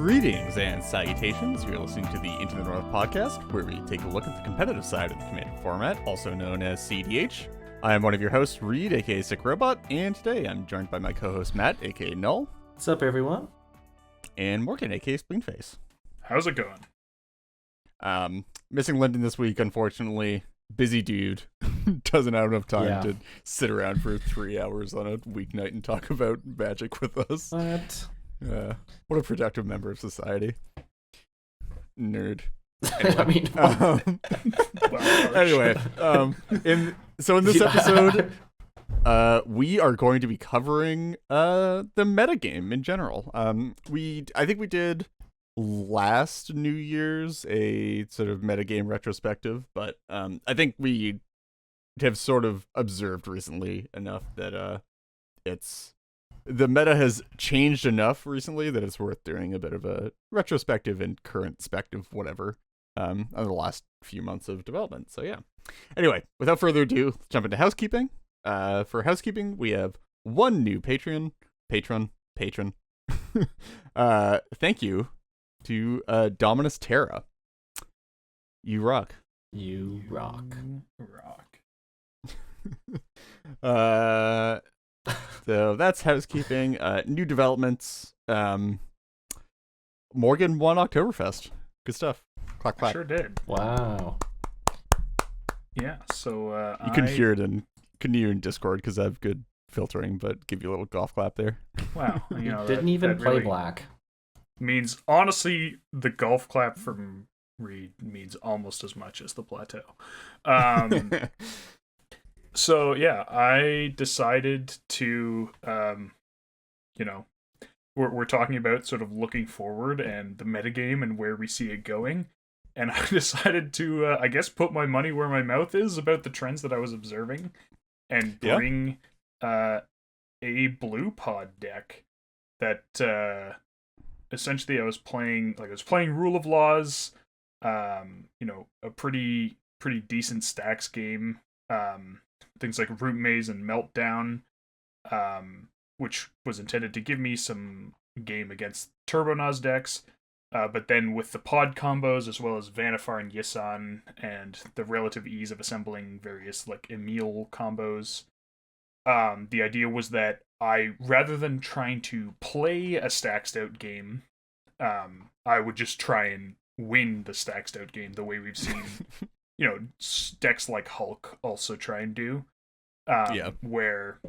Greetings and salutations. You're listening to the Into the North podcast, where we take a look at the competitive side of the Command format, also known as CDH. I am one of your hosts, Reed, aka Sick Robot, and today I'm joined by my co-host Matt, aka Null. What's up, everyone? And Morgan, aka Spleenface. How's it going? Missing Lyndon this week, unfortunately. Busy dude. Doesn't have enough time to sit around for 3 hours on a weeknight and talk about Magic with us. What? What a productive member of society. Nerd. Anyway, in this episode, we are going to be covering the metagame in general. I think we did last New Year's a sort of metagame retrospective, but I think we have sort of observed recently enough that the meta has changed enough recently that it's worth doing a bit of a retrospective and current spective, whatever, on the last few months of development. So yeah. Anyway, without further ado, let's jump into housekeeping. For housekeeping, we have one new patron. Thank you to Dominus Terra. You rock. You rock. So that's housekeeping. New developments. Morgan won Oktoberfest. Good stuff. Clap, clap. Sure did. Wow. Yeah, so you couldn't hear it couldn't hear in Discord because I have good filtering, but give you a little golf clap there. Wow. You know, didn't even that play really black. Means, honestly, the golf clap from Reed means almost as much as the plateau. So yeah, I decided to, we're talking about sort of looking forward and the metagame and where we see it going. And I decided to, I guess, put my money where my mouth is about the trends that I was observing and bring a blue pod deck that essentially I was playing Rule of Laws, a pretty decent stax game. Things like Root Maze and Meltdown, which was intended to give me some game against Turbo Naus decks, but then with the pod combos, as well as Vannifar and Yisan, and the relative ease of assembling various like Emil combos, the idea was that rather than trying to play a staxed out game, I would just try and win the staxed out game the way we've seen decks like Hulk also try and do, where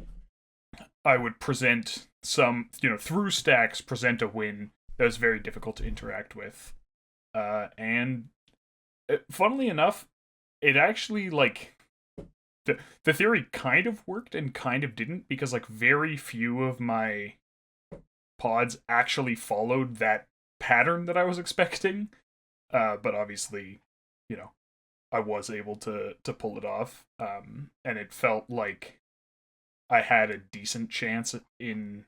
I would present some, through stacks, present a win that was very difficult to interact with. And funnily enough, it actually, the theory kind of worked and kind of didn't, because, very few of my pods actually followed that pattern that I was expecting. But obviously, I was able to pull it off, and it felt like I had a decent chance in,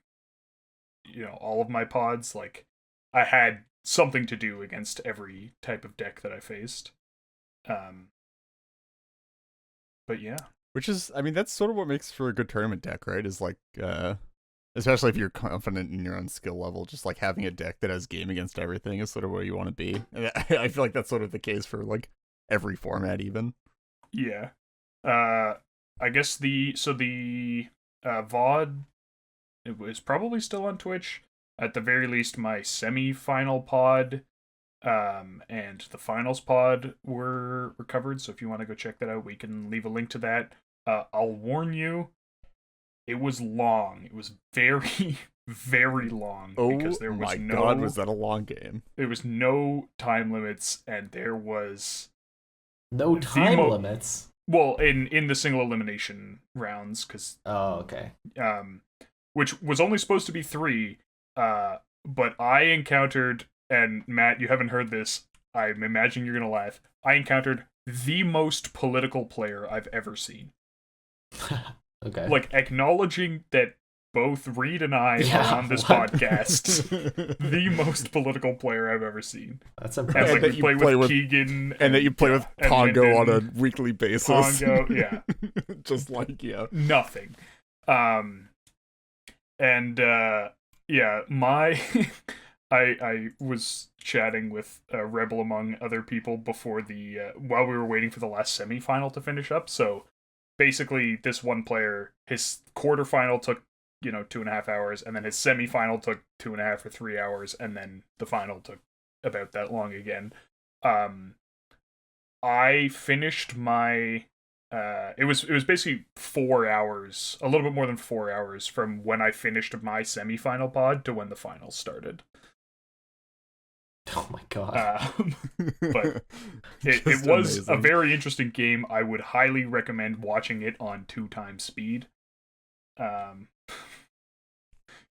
all of my pods. Like, I had something to do against every type of deck that I faced. But yeah. Which is, that's sort of what makes for a good tournament deck, right? Is especially if you're confident in your own skill level, just having a deck that has game against everything is sort of where you want to be. And I feel like that's sort of the case for every format even. Yeah. I guess the VOD, it was probably still on Twitch. At the very least, my semi-final pod and the finals pod were covered, so if you want to go check that out, we can leave a link to that. I'll warn you, it was long. It was very, very long. Because there was God, was that a long game? There was no time limits, and there was no time limits. Well, in the single elimination rounds, because okay. Which was only supposed to be 3, but I encountered, and Matt, you haven't heard this. I'm imagining you're gonna laugh. I encountered the most political player I've ever seen. Okay. Acknowledging that both Reed and I are on this podcast, the most political player I've ever seen. That's impressive. And we play with Keegan. And that you play with Pongo on a weekly basis. Pongo, yeah. Just nothing. My I was chatting with Rebel among other people before while we were waiting for the last semifinal to finish up. So basically, this one player, his quarterfinal took 2.5 hours, and then his semifinal took 2.5 or 3 hours, and then the final took about that long again. I finished my. It was basically 4 hours, a little bit more than 4 hours from when I finished my semifinal pod to when the finals started. Oh my god. But it was amazing. A very interesting game. I would highly recommend watching it on 2x speed.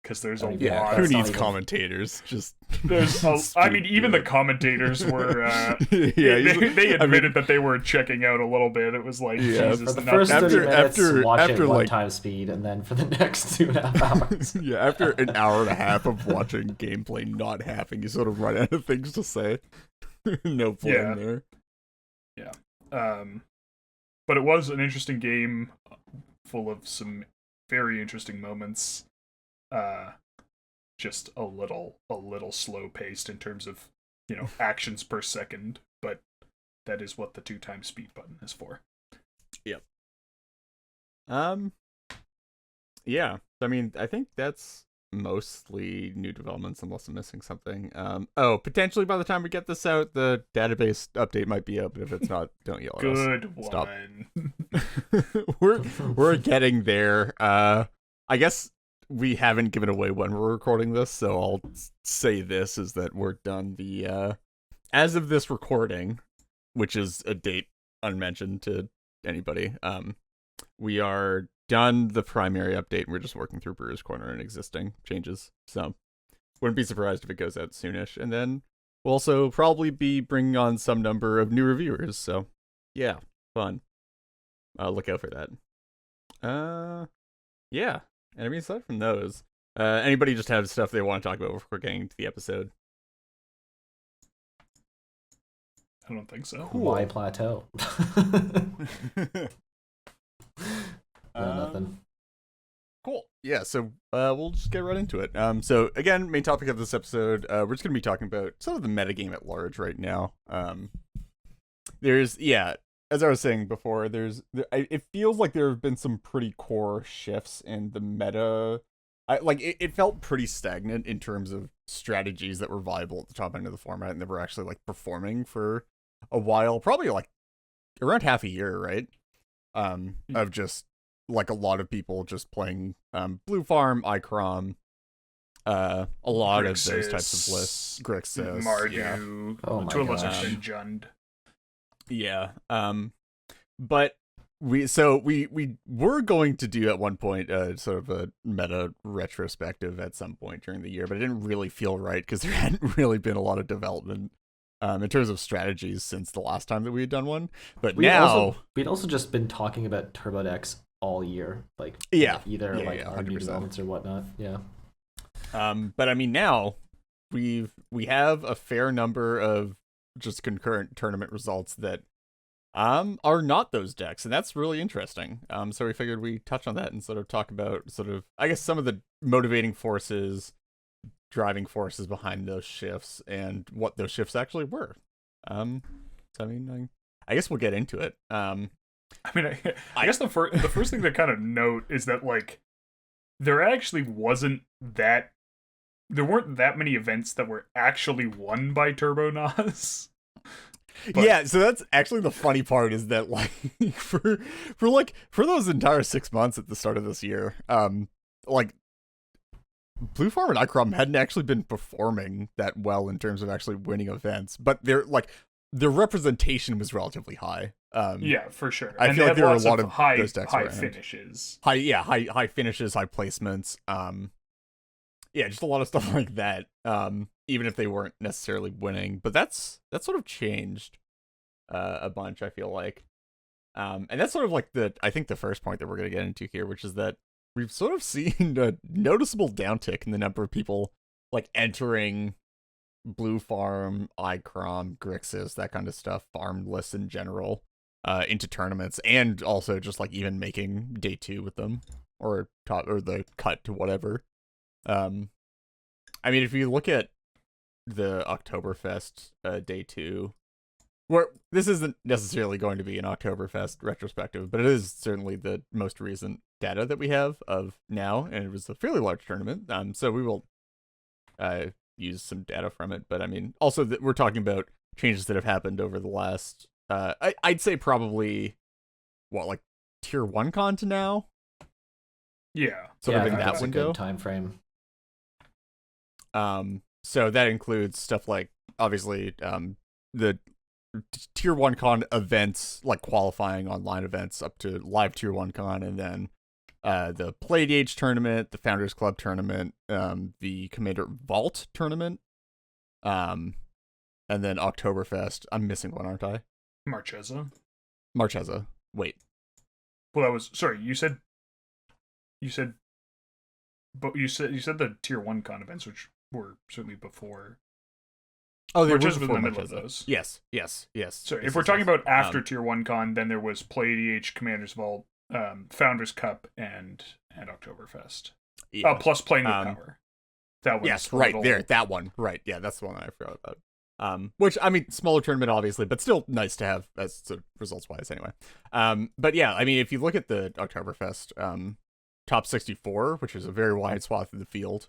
Because there's a lot. Who needs commentators? Just I mean, even the commentators were. They admitted that they were checking out a little bit. It was like, Jesus, for the first 30 minutes, watch it 1x speed, and then for the next 2.5 hours. After an hour and a half of watching gameplay not happening, you sort of run out of things to say. No point there. Yeah. But it was an interesting game, full of some very interesting moments. Just a little slow paced in terms of actions per second, but that is what the 2x speed button is for. Yep. Yeah, I mean, I think that's mostly new developments unless I'm missing something. Potentially by the time we get this out, the database update might be out, but if it's not, don't yell at us. Good Stop. one. we're getting there. I guess we haven't given away when we're recording this, so I'll say this is that we're done as of this recording, which is a date unmentioned to anybody. We are done the primary update, and we're just working through Brewer's Corner and existing changes. So wouldn't be surprised if it goes out soonish. And then we'll also probably be bringing on some number of new reviewers. So yeah, fun. Look out for that. Yeah. And I mean, aside from those, anybody just have stuff they want to talk about before getting into the episode? I don't think so. Cool. Why plateau? Nothing. Cool. Yeah, so we'll just get right into it. So again, main topic of this episode, we're just going to be talking about sort of the metagame at large right now. As I was saying before, it feels like there have been some pretty core shifts in the meta. It felt pretty stagnant in terms of strategies that were viable at the top end of the format and that were actually like performing for a while, probably like around half a year, right? Of just like a lot of people just playing Blue Farm, Icrom, a lot Grixis, of those types of lists, Grixis, Mardu, to a lesser extent Jund. Yeah. But we were going to do at one point sort of a meta retrospective at some point during the year, but it didn't really feel right because there hadn't really been a lot of development in terms of strategies since the last time that we had done one. But we'd also just been talking about Turbo Decks all year, like either our new developments or whatnot. Yeah. But I mean, now we have a fair number of just concurrent tournament results that are not those decks, and that's really interesting. So we figured we touch on that and sort of talk about I guess some of the motivating forces, driving forces behind those shifts and what those shifts actually were. So I mean, I guess we'll get into it. I guess the first thing to kind of note is that like there weren't that many events that were actually won by Turbo Naus. Yeah, so that's actually the funny part is that like for those entire 6 months at the start of this year, like Blue Farm and Icrom hadn't actually been performing that well in terms of actually winning events, but their representation was relatively high. Yeah, for sure. I feel like there were a lot of high those decks high finishes. High finishes, high placements. Just a lot of stuff like that. Even if they weren't necessarily winning, but that's sort of changed a bunch, I feel like. And that's sort of like I think the first point that we're going to get into here, which is that we've sort of seen a noticeable downtick in the number of people like entering Blue Farm, Icrom, Grixis, that kind of stuff, farm lists in general, into tournaments, and also just like even making day 2 with them or the cut to whatever. I mean, if you look at the Oktoberfest day 2. Where this isn't necessarily going to be an Oktoberfest retrospective, but it is certainly the most recent data that we have of now, and it was a fairly large tournament. So we will use some data from it. But I mean, also we're talking about changes that have happened over the last. I'd say probably like tier 1 con to now. Yeah. Sort of in that's that window. a good time frame. So that includes stuff like obviously the tier 1 con events, like qualifying online events up to live tier 1 con, and then the Play Age tournament, the Founders Club tournament, the Commander Vault tournament, and then Oktoberfest. I'm missing one, aren't I? Marchesa. Wait. Well, that was sorry. You said the tier 1 con events, which were certainly before. Oh, they were just before in the middle Marchesa. of those. Yes. So if we're talking about after tier 1 con, then there was Play DH, Commander's Vault, Founders Cup, and Oktoberfest. Yeah. Plus playing with power. That was yes, right there. That one, right? Yeah, that's the one I forgot about. Which I mean, smaller tournament obviously, but still nice to have as results wise anyway. But yeah, I mean, if you look at the Oktoberfest top 64, which is a very wide swath of the field,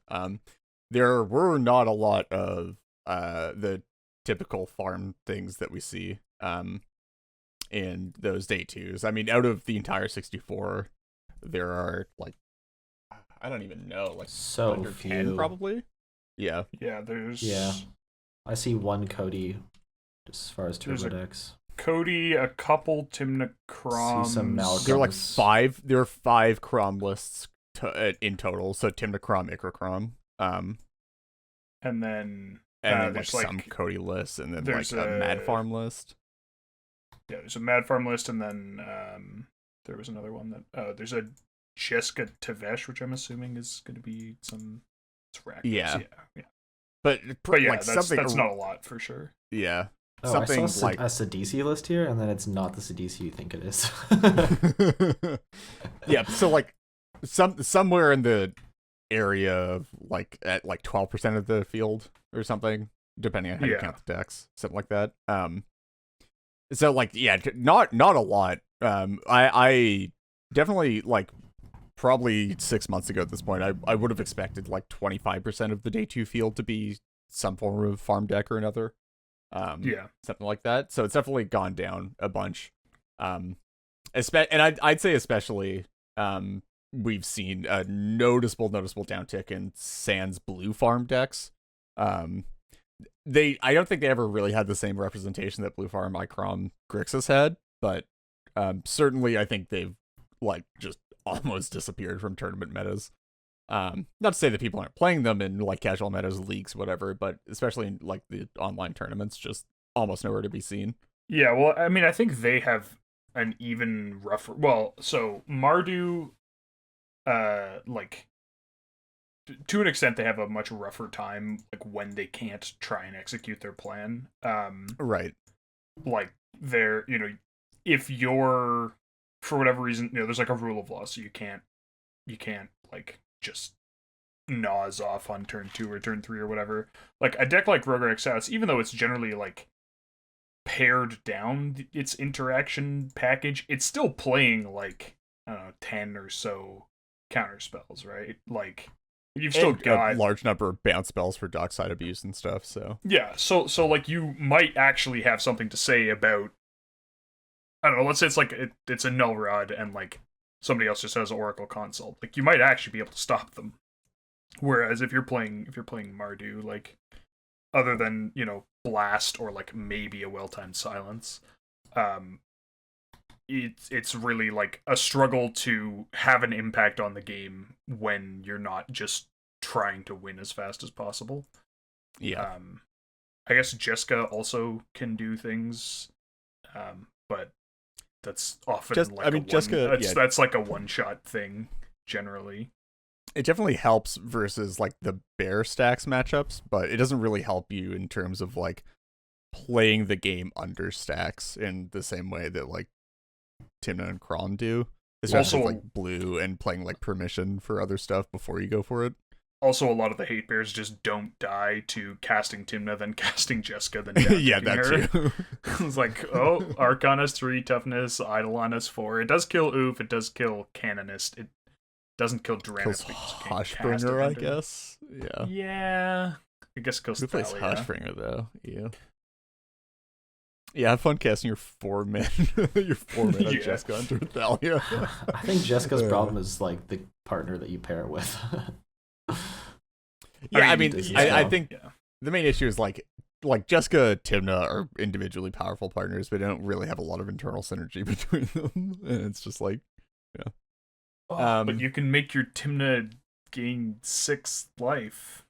there were not a lot of the typical farm things that we see in those day 2s. I mean, out of the entire 64, there are like, I don't even know, like so under few 10 probably. Yeah. I see one Cody as far as turbo decks. Cody, a couple Timna Crom. See some Malcolms. There are like 5. There are 5 Crom lists in total. So Timna Crom, Ikra Crom, and then there's like some Cody lists, and then like a Mad Farm list. Yeah, there's a Mad Farm list, and then there was another one that there's a Jessica Tavesh, which I'm assuming is going to be some. Yeah. But yeah, like that's something not a lot for sure. Yeah. Oh, something I saw like a Sidisi list here, and then it's not the Sidisi you think it is. Yeah, so like somewhere in the area of like at like 12% of the field or something, depending on how you count the decks, something like that. So like not a lot. I definitely like probably 6 months ago at this point, I would have expected like 25% of the day 2 field to be some form of farm deck or another. Something like that. So it's definitely gone down a bunch. And I'd say especially we've seen a noticeable downtick in Sans blue farm decks. I don't think they ever really had the same representation that blue farm Icrom Grixis had, but certainly I think they've like just almost disappeared from tournament metas. Not to say that people aren't playing them in like casual metas, leagues, whatever, but especially in like the online tournaments, just almost nowhere to be seen. Yeah, well, I mean, I think they have an even rougher. Well, so Mardu, like to an extent, they have a much rougher time, like when they can't try and execute their plan. Right. Like they're, if you're for whatever reason, there's like a rule of law, so you can't like just gnaws off on turn 2 or turn 3 or whatever. Like a deck like Roger Exodus, even though it's generally like pared down its interaction package, it's still playing like, I don't know, 10 or so counter spells, right? Like you've still got a large number of bounce spells for dockside abuse and stuff, so yeah, so like you might actually have something to say about, I don't know, let's say it's like it's a null rod and like somebody else just has Oracle Consult. Like you might actually be able to stop them. Whereas if you're playing Mardu, like other than, Blast or like maybe a well-timed silence, it's really like a struggle to have an impact on the game when you're not just trying to win as fast as possible. Yeah. I guess Jessica also can do things, but that's often Jessica, that's like a one-shot thing generally. It definitely helps versus like the bear stacks matchups, but it doesn't really help you in terms of like playing the game under stacks in the same way that like Timna and Crom do. Especially Also, like blue and playing like permission for other stuff before you go for it. also a lot of the hate bears just don't die to casting Timna, then casting Jessica, then down yeah, that her. too. It's like, oh, Archon has 3 toughness, Eidolon has 4. It does kill Oof, it does kill Canonist. It doesn't kill Kills Dranis. Hushbringer, I guess. Yeah. Yeah. I guess it kills Who plays Thalia. Hushbringer, though? Yeah. Yeah, have fun casting your 4 men. Your 4 men on Jessica under Thalia. I think Jessica's problem is like the partner that you pair it with. I think the main issue is like Jessica, Timna are individually powerful partners, but they don't really have a lot of internal synergy between them, and it's just like, yeah. But you can make your Timna gain 6 life.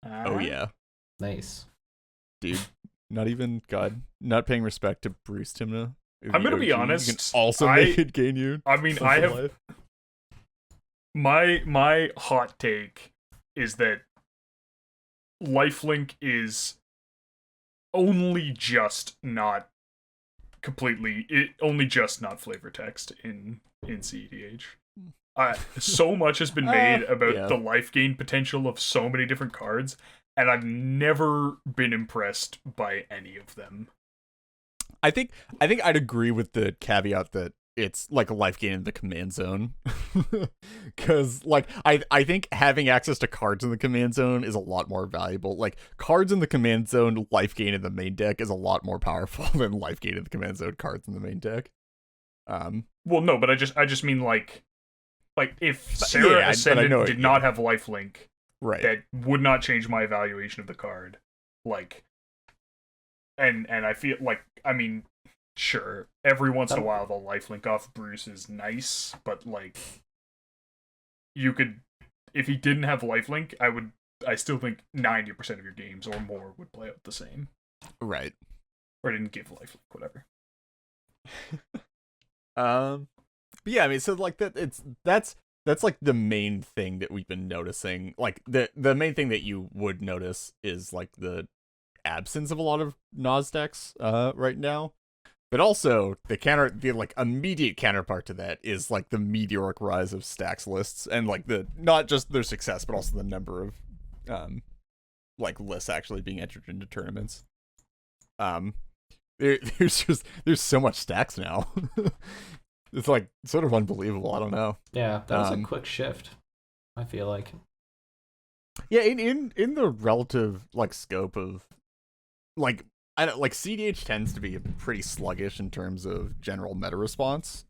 Oh yeah, nice, dude. Not paying respect to Bruce Timna. I'm gonna be honest. You can also make it gain you. I mean, I have life. My hot take is that lifelink is only just not flavor text in CEDH. So much has been made about the life gain potential of so many different cards, and I've never been impressed by any of them. I think I'd agree with the caveat that it's like a life gain in the command zone. Because like I think having access to cards in the command zone is a lot more valuable. Like cards in the command zone, life gain in the main deck is a lot more powerful than life gain in the command zone cards in the main deck. Well, no, but I just mean like if Sarah Ascendant did not have lifelink, right, that would not change my evaluation of the card. Like, and I feel like, I mean, sure, every once in a while the lifelink off Bruce is nice, but like, you could, if he didn't have lifelink, I still think 90% of your games or more would play out the same. Right. Or didn't give lifelink, whatever. But yeah, I mean, so like that's like the main thing that we've been noticing. Like the main thing that you would notice is like the absence of a lot of Naus decks right now. But also the like immediate counterpart to that is like the meteoric rise of stax lists, and like the not just their success but also the number of like lists actually being entered into tournaments. There's so much stax now. It's like sort of unbelievable. I don't know. Yeah, that was a quick shift, I feel like. Yeah, in the relative like scope of like CDH tends to be pretty sluggish in terms of general meta response.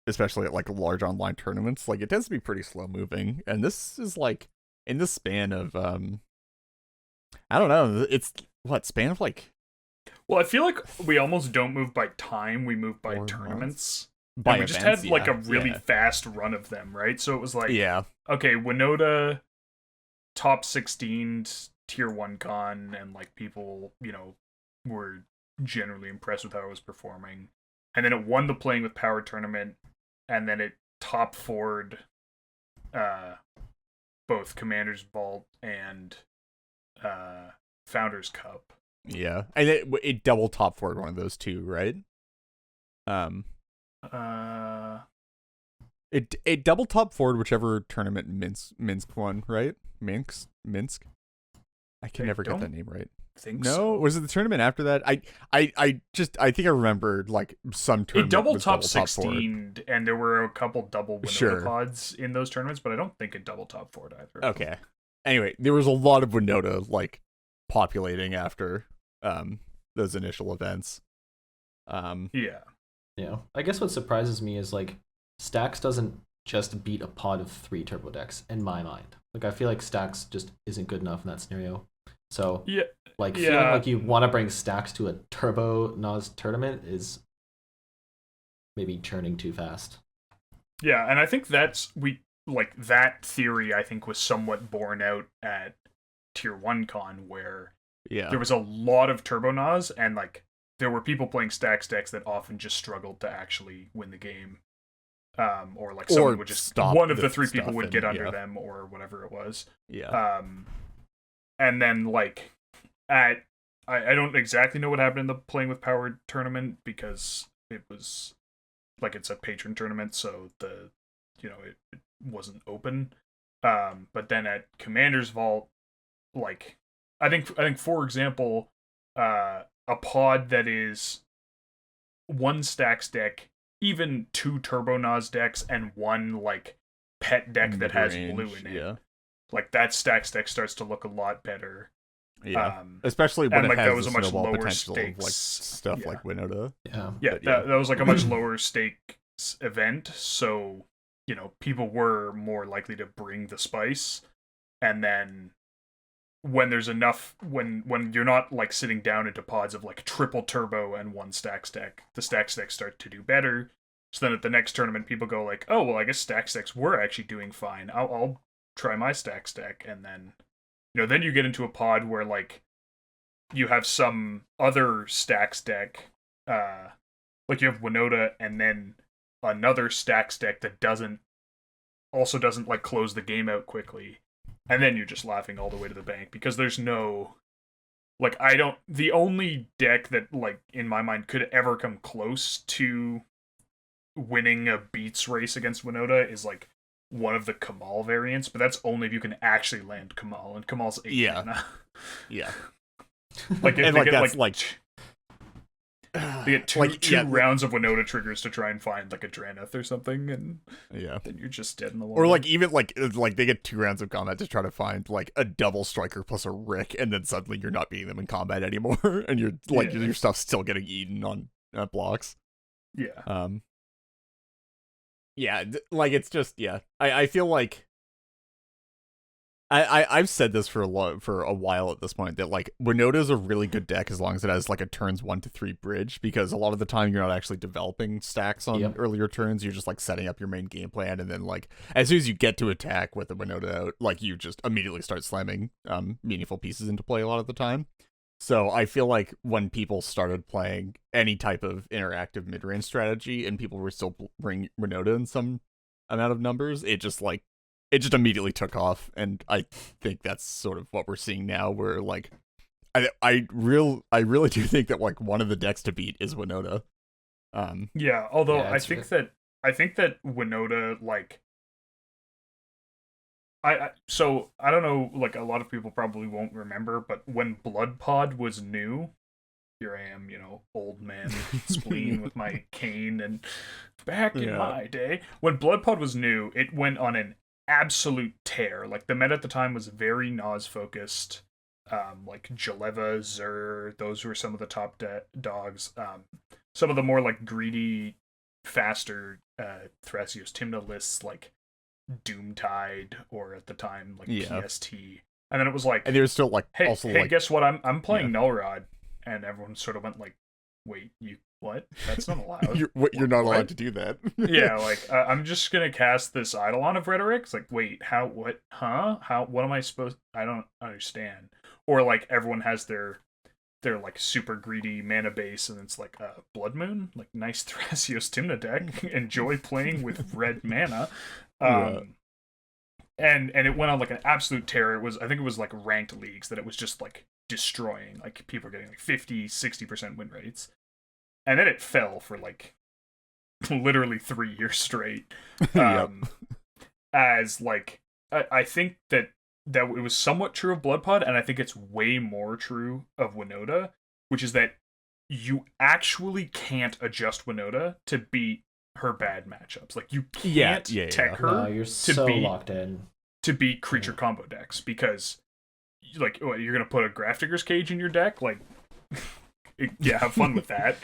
Especially at like large online tournaments. Like it tends to be pretty slow moving. And this is like in the span of I don't know, it's span of like, well, I feel like we almost don't move by time, we move by tournaments. By and we events, just had like a really fast run of them, right? So it was like, okay, Winota top 16 tier 1 con, and like people, you know, were generally impressed with how it was performing. And then it won the Playing with Power tournament, and then it top 4'd both Commander's Vault and Founders Cup. Yeah, and it double top 4'd one of those two, right? It double top 4'd whichever tournament Minsk won, right? Minsk. I can never get that name right. So. Was it the tournament after that? I think I remember like some tournament. It double top 16, and there were a couple double Winota pods in those tournaments, but I don't think it double top 4'd either. Okay. Anyway, there was a lot of Winota like populating after those initial events. Yeah. I guess what surprises me is like Stax doesn't just beat a pod of 3 turbo decks in my mind. Like I feel like Stax just isn't good enough in that scenario. So feeling like you want to bring Stax to a Turbo Naus tournament is maybe churning too fast. Yeah, and I think that theory I think was somewhat borne out at Tier 1 Con, where there was a lot of Turbo Naus, and like there were people playing Stax decks that often just struggled to actually win the game. Or like someone would just stop, one of the 3 people would get under them, or whatever it was. Yeah. And then like I don't exactly know what happened in the Playing with Power tournament, because it was like it's a patron tournament, so it wasn't open. But then at Commander's Vault, like I think for example, a pod that is one stax deck, even two Turbo Naus decks, and one like pet deck that has blue in it. Yeah. Like that stax deck starts to look a lot better. Yeah, especially when and, it like, has that was the a much snowball lower potential stakes. of like stuff like Winota. That was like a much lower stakes event, so people were more likely to bring the spice. And then when there's enough, when you're not like sitting down into pods of like triple turbo and one stax deck, the stax decks start to do better. So then at the next tournament, people go like, oh well, I guess stax decks were actually doing fine. I'll try my stax deck, and then then you get into a pod where like you have some other stax deck, like you have Winota, and then another stax deck that doesn't like close the game out quickly, and then you're just laughing all the way to the bank because there's no like the only deck that like in my mind could ever come close to winning a beats race against Winota is like one of the Kamal variants, but that's only if you can actually land Kamal, and Kamal's 8 mana. Yeah. Like if and they like get that's they get two rounds of Winota triggers to try and find like a Draneth or something, and then you're just dead in the water. Or like even like they get 2 rounds of combat to try to find like a double striker plus a Rick, and then suddenly you're not beating them in combat anymore, and you're like your stuff's still getting eaten on blocks. Yeah. Yeah, like it's just I feel like I've said this for a while at this point that like Winota is a really good deck as long as it has like a turns 1 to 3 bridge, because a lot of the time you're not actually developing stacks on earlier turns. You're just like setting up your main game plan, and then like as soon as you get to attack with the Winota out, like you just immediately start slamming meaningful pieces into play a lot of the time. So I feel like when people started playing any type of interactive mid-range strategy and people were still bring Winota in some amount of numbers, it just immediately took off. And I think that's sort of what we're seeing now, where like I really do think that like one of the decks to beat is Winota. Although I think that Winota like I don't know, like a lot of people probably won't remember, but when Blood Pod was new, here I am, old man spleen with my cane, and back in my day, when Blood Pod was new, it went on an absolute tear. Like the meta at the time was very Naus focused. Like Jaleva, Zur, those were some of the top dogs. Some of the more like greedy, faster Thrasios Tymna lists like Doomtide, or at the time like PST, and then it was like, and there's still like hey, guess what, I'm playing Nullrod, and everyone sort of went like, wait, you what? That's not allowed. you're not allowed to do that. Like I'm just gonna cast this Eidolon of Rhetoric. It's like, wait, how, what, how, what am I supposed, I don't understand. Or like everyone has their like super greedy mana base, and it's like Blood Moon, like nice Thrasios Tymna deck. Enjoy playing with red mana. And it went on like an absolute tear. I think it was like ranked leagues that it was just like destroying. Like people were getting like 50-60% win rates, and then it fell for like literally 3 years straight. As like I think that it was somewhat true of Blood Pod, and I think it's way more true of Winota, which is that you actually can't adjust Winota to beat her bad matchups. Like you can't tech her you're so locked in to beat creature combo decks, because like you're gonna put a Grafdigger's Cage in your deck, like have fun with that.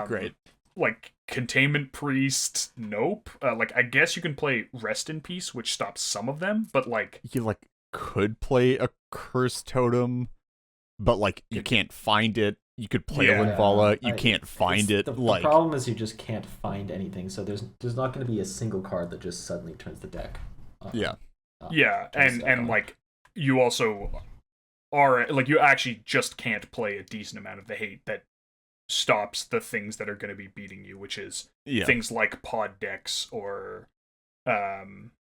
Great. Like Containment Priest, nope. Like I guess you can play Rest in Peace, which stops some of them, but like you like could play a Curse Totem, but like you can't find it. You could play a Linvala, you can't find it. The problem is you just can't find anything, so there's not going to be a single card that just suddenly turns the deck. And like you also are like, you actually just can't play a decent amount of the hate that stops the things that are going to be beating you, which is things like pod decks, or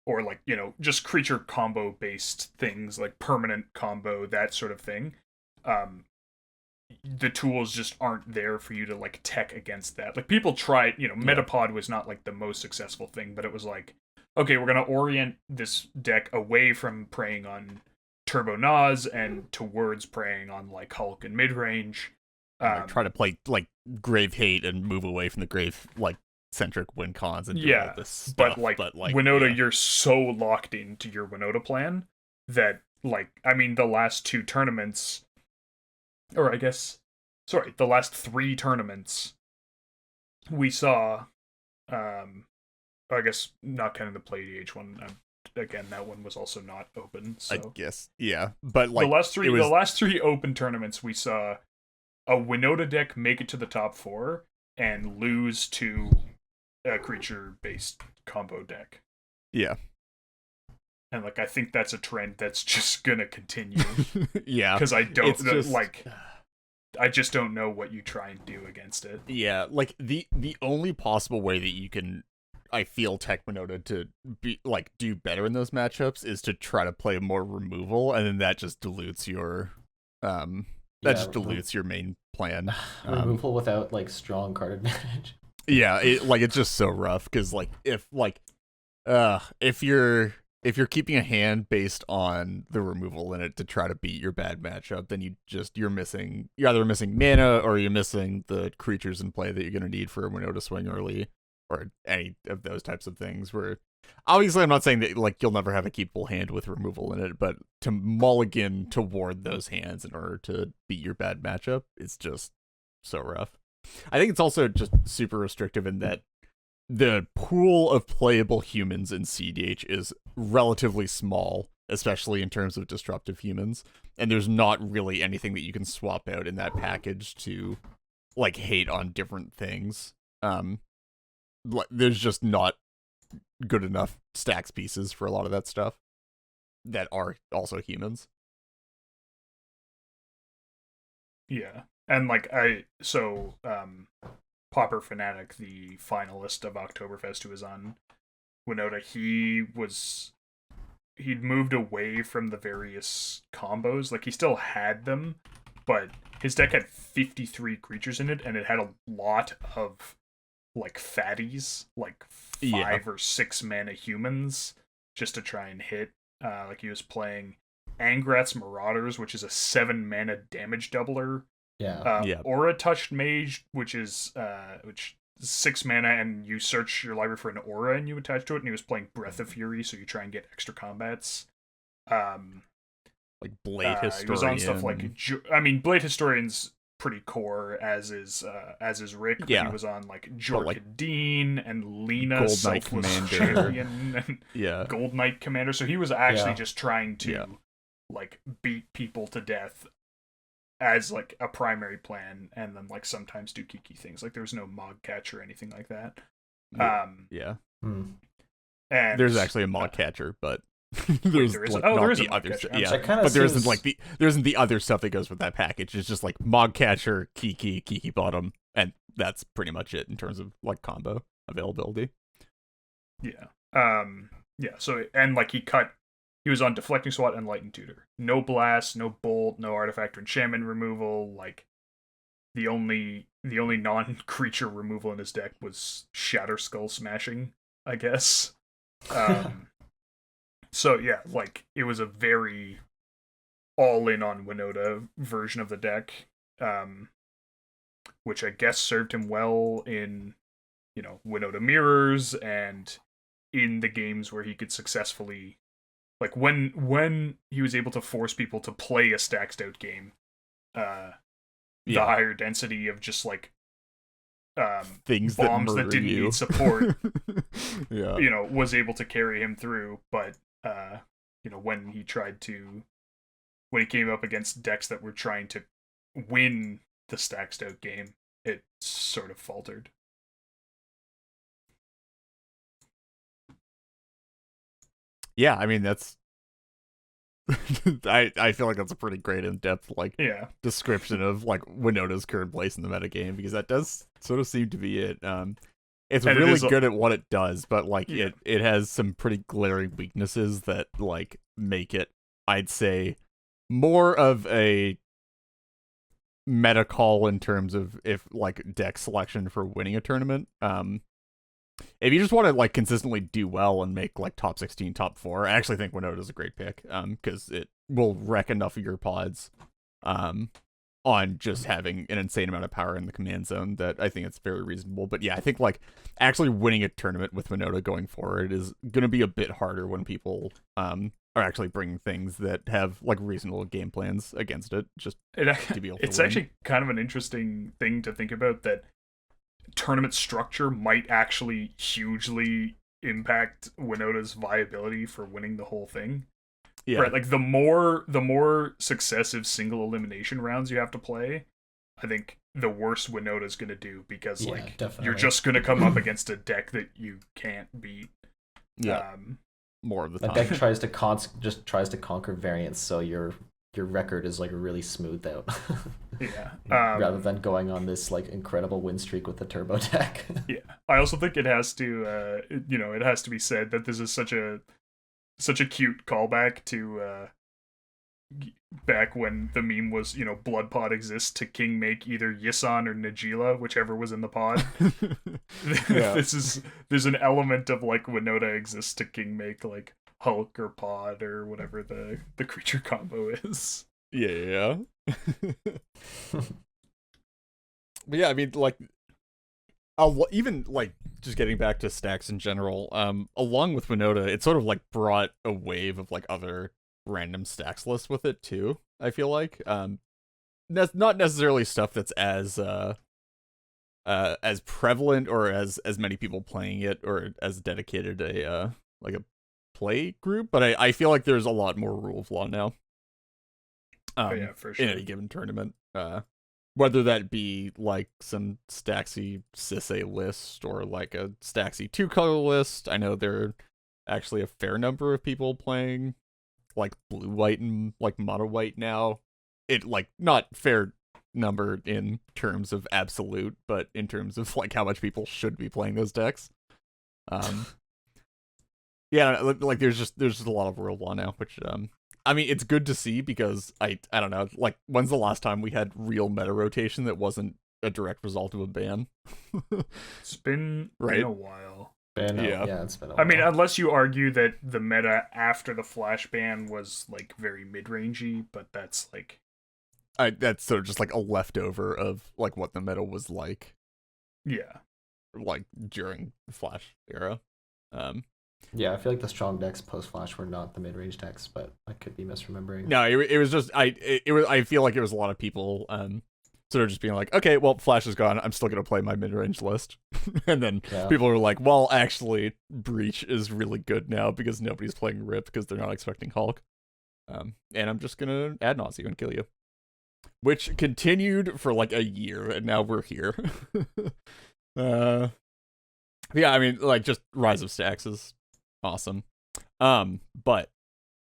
like just creature combo based things like permanent combo, that sort of thing. The tools just aren't there for you to like tech against that. Like people tried, Metapod was not like the most successful thing, but it was like, okay, we're gonna orient this deck away from preying on Turbo Naus and towards preying on like Hulk and midrange. Like try to play like Grave Hate and move away from the Grave like centric win cons and do all this stuff. But Winota, you're so locked into your Winota plan that like I mean the last 2 tournaments, or I guess the last 3 tournaments we saw, I guess not counting the Play DH one. Again, that one was also not open. So I guess, yeah, but like the last 3 open tournaments, we saw a Winota deck make it to the top 4 and lose to a creature-based combo deck. Yeah, and like I think that's a trend that's just gonna continue. Yeah, because I just don't know what you try and do against it. Yeah, like the only possible way that you can, I feel, tech Winota to be like do better in those matchups is to try to play more removal, and then that just dilutes your dilutes your main plan. Removal without like strong card advantage. Yeah, it's just so rough because like if you're keeping a hand based on the removal in it to try to beat your bad matchup, then you're either missing mana or you're missing the creatures in play that you're gonna need for a Winota swing early, or any of those types of things. Where obviously I'm not saying that like you'll never have a keepable hand with removal in it, but to mulligan to ward those hands in order to beat your bad matchup, it's just so rough. I think it's also just super restrictive in that the pool of playable humans in CDH is relatively small, especially in terms of disruptive humans, and there's not really anything that you can swap out in that package to like hate on different things. There's just not good enough stacks pieces for a lot of that stuff that are also humans. Yeah. And like Popper Fanatic, the finalist of Oktoberfest, who was on Winota, he'd moved away from the various combos. Like he still had them, but his deck had 53 creatures in it, and it had a lot of like fatties, like 5 or 6 mana humans, just to try and hit. Like he was playing Angrat's Marauders, which is a 7 mana damage doubler. Aura Touched Mage, which is 6 mana, and you search your library for an aura and you attach to it, and he was playing Breath of Fury, so you try and get extra combats. Like Blade Historian. He was on stuff like Blade Historian's pretty core, as is Rick. But he was on like Jorkadeen and Lena, Gold Knight Commander, and Gold Knight Commander. So he was actually just trying to like beat people to death as like a primary plan, and then like sometimes do geeky things. Like there was no Mog Catcher or anything like that. And there's actually a Mog Catcher, but there isn't the other stuff. But there isn't the other stuff that goes with that package. It's just like Mog Catcher, Kiki Bottom, and that's pretty much it in terms of like combo availability. So and like he was on Deflecting Swat and Light and Tutor. No Blast, no Bolt, no Artifact or Enchantment removal. Like the only non-creature removal in his deck was Shatter Skull Smashing, I guess. So yeah, like it was a very all-in on Winota version of the deck, which I guess served him well in, Winota Mirrors and in the games where he could successfully, like when he was able to force people to play a stacked out game, the higher density of just like things bombs that didn't need support, yeah, was able to carry him through. But when he came up against decks that were trying to win the stacked out game, it sort of faltered. Yeah, I mean that's I feel like that's a pretty great in-depth description of like Winota's current place in the metagame, because that does sort of seem to be it. It's really good at what it does, but like it has some pretty glaring weaknesses that like make it, I'd say, more of a meta call in terms of if like deck selection for winning a tournament. if you just want to like consistently do well and make like top 16, top 4, I actually think Winota is a great pick. Because it will wreck enough of your pods, on just having an insane amount of power in the command zone that I think it's very reasonable. But yeah, I think like actually winning a tournament with Winota going forward is gonna be a bit harder when people are actually bringing things that have like reasonable game plans against it. Just to be able to it's win. actually kind of an interesting thing to think about, that tournament structure might actually hugely impact Winota's viability for winning the whole thing. Yeah. Right, like the more successive single elimination rounds you have to play, I think the worse Winota's gonna do, because like definitely. you're just gonna come up against a deck that you can't beat. Yeah. More of the time. That deck tries to conquer variance, so your record is like really smoothed out. Yeah. Rather than going on this like incredible win streak with the turbo deck. Yeah. I also think it has to it has to be said that this is such a cute callback to back when the meme was, blood pod exists to king make either Yisan or Najila, whichever was in the pod. Yeah. There's an element of like Winota exists to king make like Hulk or pod or whatever the creature combo is. Yeah. But yeah, I mean, like, even like just getting back to stacks in general, along with Winota, it sort of like brought a wave of like other random stacks lists with it too. I feel like, that's not necessarily stuff that's as prevalent or as many people playing it or as dedicated a like a play group, but I feel like there's a lot more rule of law now. Yeah, for sure. In any given tournament, whether that be like some Staxy Sisay list or like a Staxy 2-color list. I know there are actually a fair number of people playing like blue white and like mono white now. It like not fair number in terms of absolute, but in terms of like how much people should be playing those decks. Yeah, like there's just a lot of rule of law now, which I mean, it's good to see, because I don't know, like, when's the last time we had real meta rotation that wasn't a direct result of a ban? It's been a while. Yeah, it's been a while. I mean, unless you argue that the meta after the flash ban was like very mid-rangey, but that's like that's sort of just like a leftover of like what the meta was like. Yeah. Like during the flash era. Yeah, I feel like the strong decks post Flash were not the mid range decks, but I could be misremembering. No, it was just I feel like it was a lot of people sort of just being like, okay, well, Flash is gone, I'm still gonna play my mid range list, and then people were like, well, actually, Breach is really good now because nobody's playing Rip because they're not expecting Hulk, and I'm just gonna ad nauseam and kill you, which continued for like a year, and now we're here. Yeah, I mean, like, just Rise of Stax is awesome. But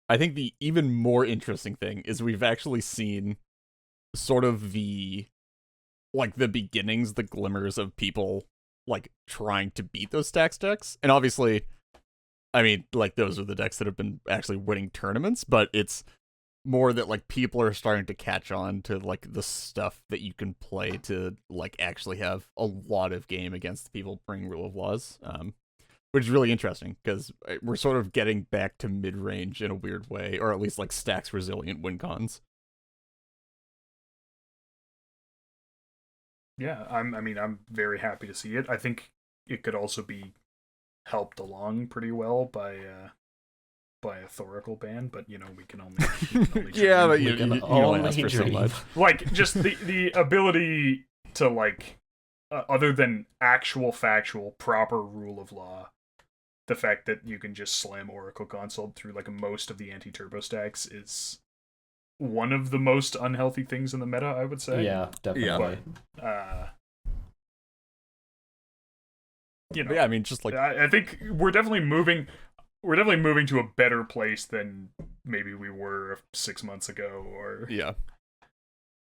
I think the even more interesting thing is we've actually seen sort of the beginnings, the glimmers of people like trying to beat those Stax decks. And obviously, I mean, like, those are the decks that have been actually winning tournaments, but it's more that like people are starting to catch on to like the stuff that you can play to like actually have a lot of game against the people bringing rule of laws. Which is really interesting, because we're sort of getting back to mid-range in a weird way, or at least like stacks resilient win cons. Yeah, I'm very happy to see it. I think it could also be helped along pretty well by a Thoracle ban, but we can only yeah, but you can only ask for so much. Like, just the ability to like other than actual factual proper rule of law, the fact that you can just slam Oracle Consult through like most of the anti-turbo stacks is one of the most unhealthy things in the meta, I would say. Yeah, definitely. But, yeah, I mean, just like I think we're definitely moving to a better place than maybe we were 6 months ago, or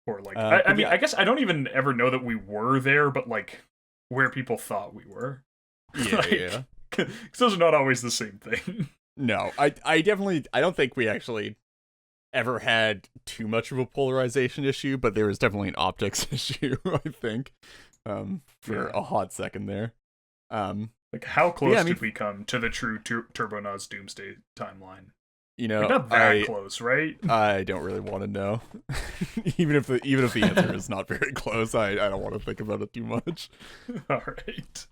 or like I mean, I guess I don't even ever know that we were there, but like where people thought we were. Yeah, like, yeah. Because those are not always the same thing. No, I don't think we actually ever had too much of a polarization issue, but there was definitely an optics issue, I think, for a hot second there. Like, how close I mean, did we come to the true Turbo Naus Doomsday timeline? You know, not that close, right? I don't really want to know. even if the answer is not very close, I don't want to think about it too much. All right.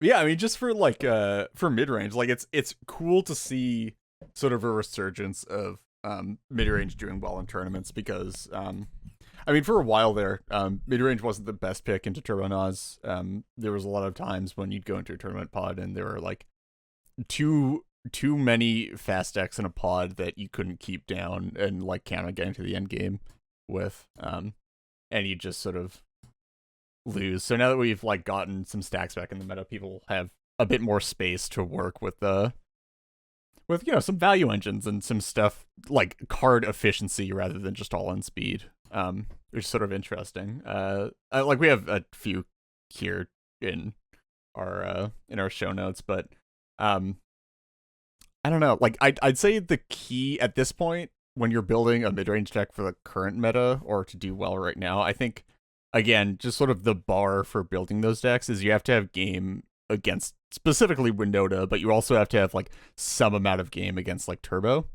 Yeah, I mean, just for like for mid-range, like it's cool to see sort of a resurgence of mid-range doing well in tournaments, because I mean, for a while there, mid-range wasn't the best pick into Turbo Naus. There was a lot of times when you'd go into a tournament pod and there were like too many fast decks in a pod that you couldn't keep down and like count on getting to the end game with, and you just sort of lose. So now that we've like gotten some stacks back in the meta, people have a bit more space to work with some value engines and some stuff like card efficiency rather than just all in speed, which is sort of interesting. Like we have a few here in our show notes, but I don't know. Like I'd say the key at this point when you're building a mid-range deck for the current meta or to do well right now, I think again, just sort of the bar for building those decks is you have to have game against specifically Winota, but you also have to have like some amount of game against like Turbo.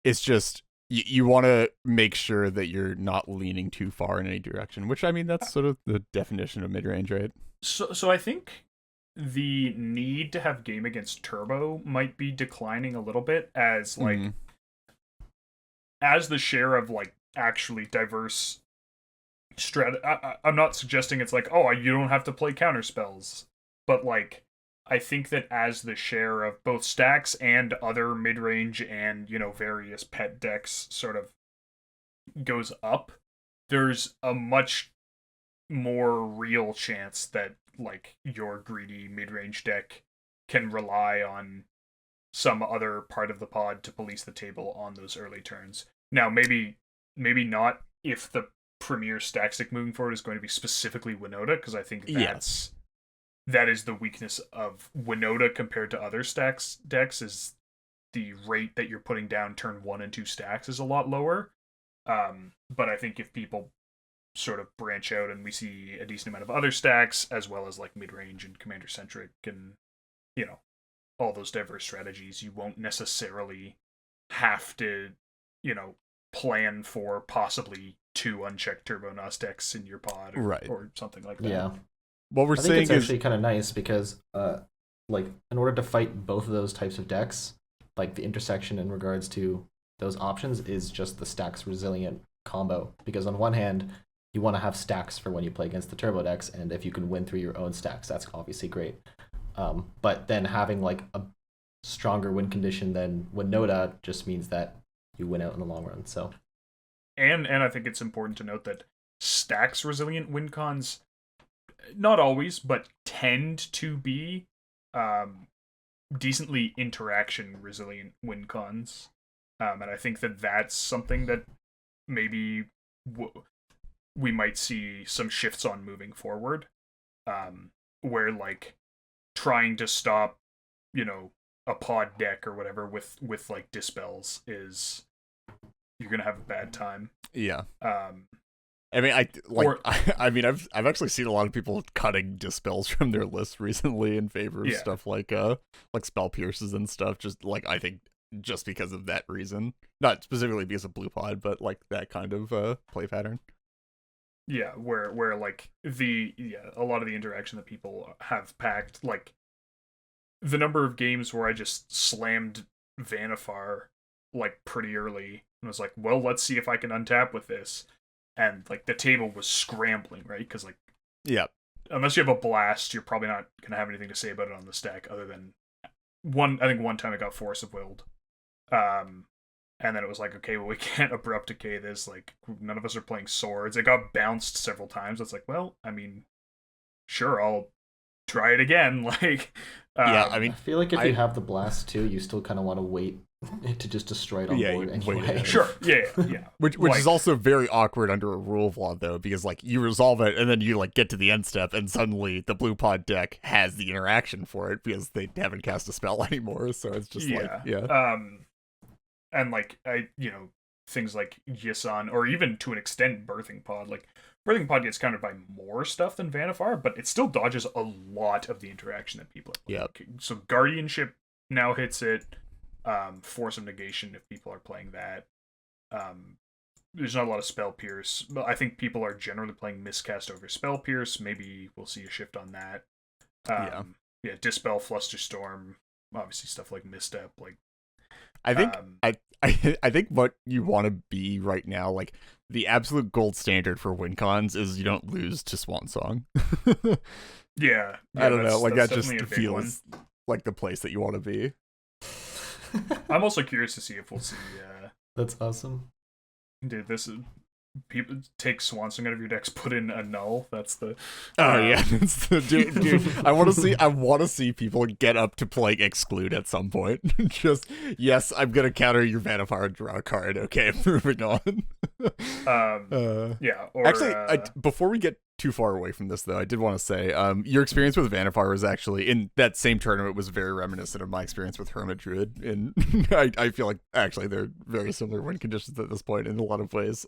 It's just you want to make sure that you're not leaning too far in any direction, which I mean that's sort of the definition of mid-range, right? So I think the need to have game against Turbo might be declining a little bit as like as the share of like actually diverse I'm not suggesting it's like, oh, you don't have to play counter spells, but like I think that as the share of both stacks and other mid-range and, you know, various pet decks sort of goes up, there's a much more real chance that like your greedy mid-range deck can rely on some other part of the pod to police the table on those early turns. Now, maybe not if the premier stack stick moving forward is going to be specifically Winota, because I think that is the weakness of Winota compared to other stacks decks, is the rate that you're putting down turn 1 and 2 stacks is a lot lower. But I think if people sort of branch out and we see a decent amount of other stacks, as well as like mid-range and commander-centric and, you know, all those diverse strategies, you won't necessarily have to, you know, plan for possibly 2 unchecked Turbo Naus decks in your pod or something like that. Yeah. What we're saying is actually kind of nice because like in order to fight both of those types of decks, like the intersection in regards to those options is just the stacks resilient combo, because on one hand you want to have stacks for when you play against the turbo decks, and if you can win through your own stacks, that's obviously great. But then having like a stronger win condition than Winota just means that you win out in the long run. So and I think it's important to note that stacks resilient win cons, not always, but tend to be decently interaction resilient win cons. And I think that that's something that maybe we might see some shifts on moving forward, where like trying to stop, you know, a pod deck or whatever with like dispels is, you're gonna have a bad time. Yeah. I mean, I've actually seen a lot of people cutting dispels from their list recently in favor of stuff like spell pierces and stuff. Just like, I think just because of that reason, not specifically because of blue pod, but like that kind of play pattern. Yeah, where like a lot of the interaction that people have packed, like the number of games where I just slammed Vanifar like pretty early and was like, well, let's see if I can untap with this. And like the table was scrambling, right? Because like, unless you have a blast, you're probably not gonna have anything to say about it on the stack, other than one time it got Force of Willed, and then it was like, okay, well, we can't abrupt decay this. Like, none of us are playing swords. It got bounced several times. It's like, well, I mean, sure, I'll try it again. Like, I mean, I feel like if you have the blast too, you still kind of want to wait to just destroy it on board anyway. Sure, yeah. Which like, is also very awkward under a rule of law, though, because like you resolve it and then you like get to the end step and suddenly the blue pod deck has the interaction for it because they haven't cast a spell anymore. So it's just and like things like Yisan, or even to an extent Birthing Pod. Like, Birthing Pod gets countered by more stuff than Vanifar, but it still dodges a lot of the interaction that people are playing. Yep. So Guardianship now hits it, Force of Negation if people are playing that. There's not a lot of Spell Pierce, but I think people are generally playing Miscast over Spell Pierce. Maybe we'll see a shift on that. Yeah, Dispel, Flusterstorm, obviously stuff like Misstep. Like, I think I think what you want to be right now, like the absolute gold standard for win cons, is you don't lose to Swan Song. yeah, I don't know, like that just feels like the place that you want to be. I'm also curious to see if we'll see. That's awesome. Dude, this is people take Swansong out of your decks, put in a null. That's the yeah, it's the, dude. I want to see people get up to playing Exclude at some point. Just yes, I'm gonna counter your Vanifar and draw a card. Okay, moving on. Yeah. Or, actually, before we get too far away from this, though, I did want to say, your experience with Vanifar was actually, in that same tournament, was very reminiscent of my experience with Hermit Druid, and I feel like actually they're very similar win conditions at this point in a lot of ways.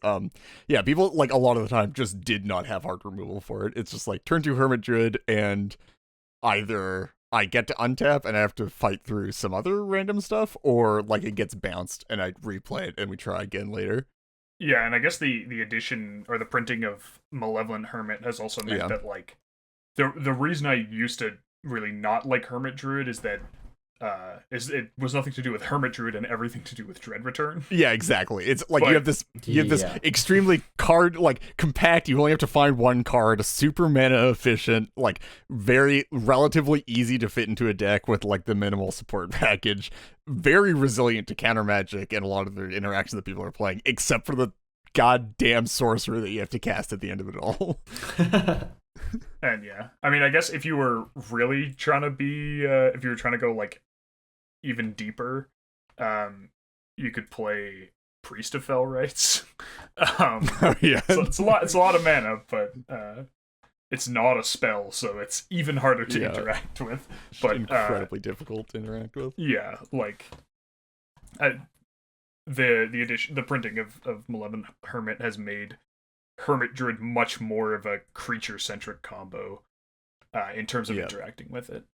Yeah, people like a lot of the time just did not have hard removal for it. It's just like turn 2 Hermit Druid, and either I get to untap and I have to fight through some other random stuff, or like it gets bounced and I replay it and we try again later. Yeah, and I guess the addition or the printing of Malevolent Hermit has also meant that, like, the reason I used to really not like Hermit Druid is that it was nothing to do with Hermit Druid and everything to do with Dread Return. Yeah, exactly. It's like you have this extremely card, like, compact, you only have to find one card, super mana efficient, like very relatively easy to fit into a deck with like the minimal support package, very resilient to counter magic and a lot of the interactions that people are playing, except for the goddamn sorcerer that you have to cast at the end of it all. And yeah, I mean, I guess if you were really trying to be, if you were trying to go like even deeper, you could play Priest of Fell Rites. Yeah, so it's a lot of mana, but it's not a spell, so it's even harder to interact with. But incredibly difficult to interact with. Yeah, like the printing of Malevolent Hermit has made Hermit Druid much more of a creature-centric combo in terms of interacting with it.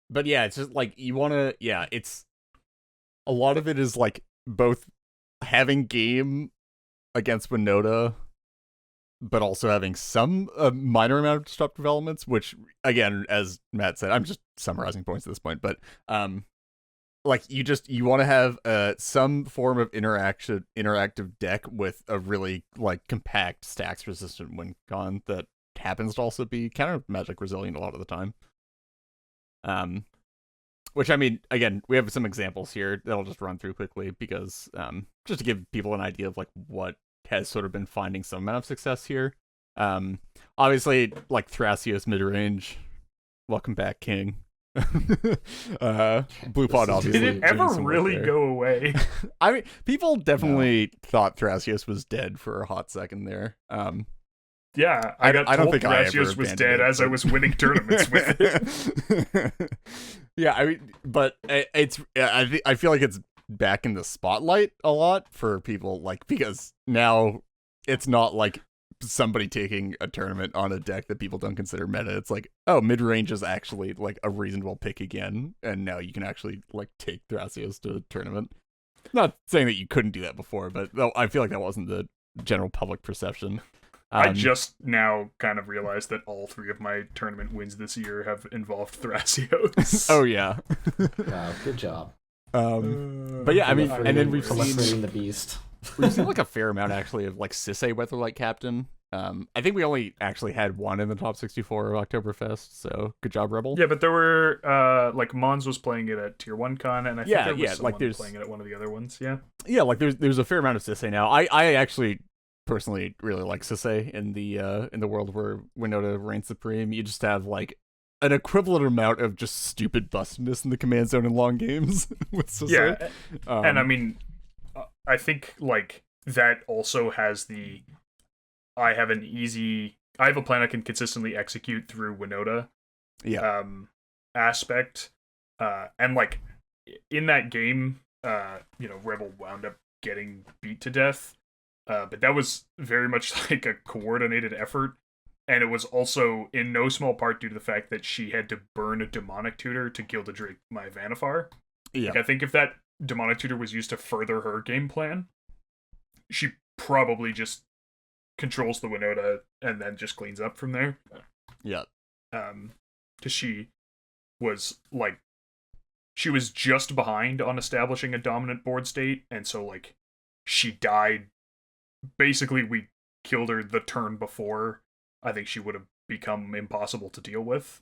But yeah, it's just like you want to. Yeah, it's a lot of it is like both having game against Winota, but also having some minor amount of disruptive elements. Which, again, as Matt said, I'm just summarizing points at this point, but like you want to have some form of interactive deck with a really like compact stax resistant win con that happens to also be counter magic resilient a lot of the time. Which, I mean, again, we have some examples here that I'll just run through quickly because just to give people an idea of like what has sort of been finding some amount of success here. Obviously, like Thrasios midrange, welcome back, King. Blue Pod, obviously. Did it ever really go away? I mean, people definitely thought Thrasios was dead for a hot second there. Yeah, I don't think Thrasios was dead as I was winning tournaments with it. Yeah, I mean, but I feel like it's back in the spotlight a lot for people, like, because now it's not like somebody taking a tournament on a deck that people don't consider meta. It's like, oh, mid-range is actually like a reasonable pick again, and now you can actually like take Thrasios to a tournament. Not saying that you couldn't do that before, but I feel like that wasn't the general public perception. I just now kind of realized that all 3 of my tournament wins this year have involved Thrasios. Oh yeah. Wow, good job. But yeah, I mean, and then we've seen the beast. We've seen like a fair amount actually of like Sisay Weatherlight Captain. I think we only actually had one in the top 64 of Oktoberfest, so good job, Rebel. Yeah, but there were like Mons was playing it at Tier 1 Con, and I think there was someone like playing it at one of the other ones. Yeah. Yeah, like there's a fair amount of Sisay now. I actually personally really like Sisay in the world where Winota reigns supreme. You just have like an equivalent amount of just stupid bustedness in the command zone in long games with Sisay. Yeah, and I mean, I think like that also has I have a plan I can consistently execute through Winota aspect. And like in that game, Rebel wound up getting beat to death. But that was very much like a coordinated effort. And it was also in no small part due to the fact that she had to burn a demonic tutor to Gildadrake my Vanifar. Yeah. Like, I think if that demonic tutor was used to further her game plan, she probably just controls the Winota and then just cleans up from there. Yeah. Because she was just behind on establishing a dominant board state, and so like she died. Basically, we killed her the turn before. I think she would have become impossible to deal with.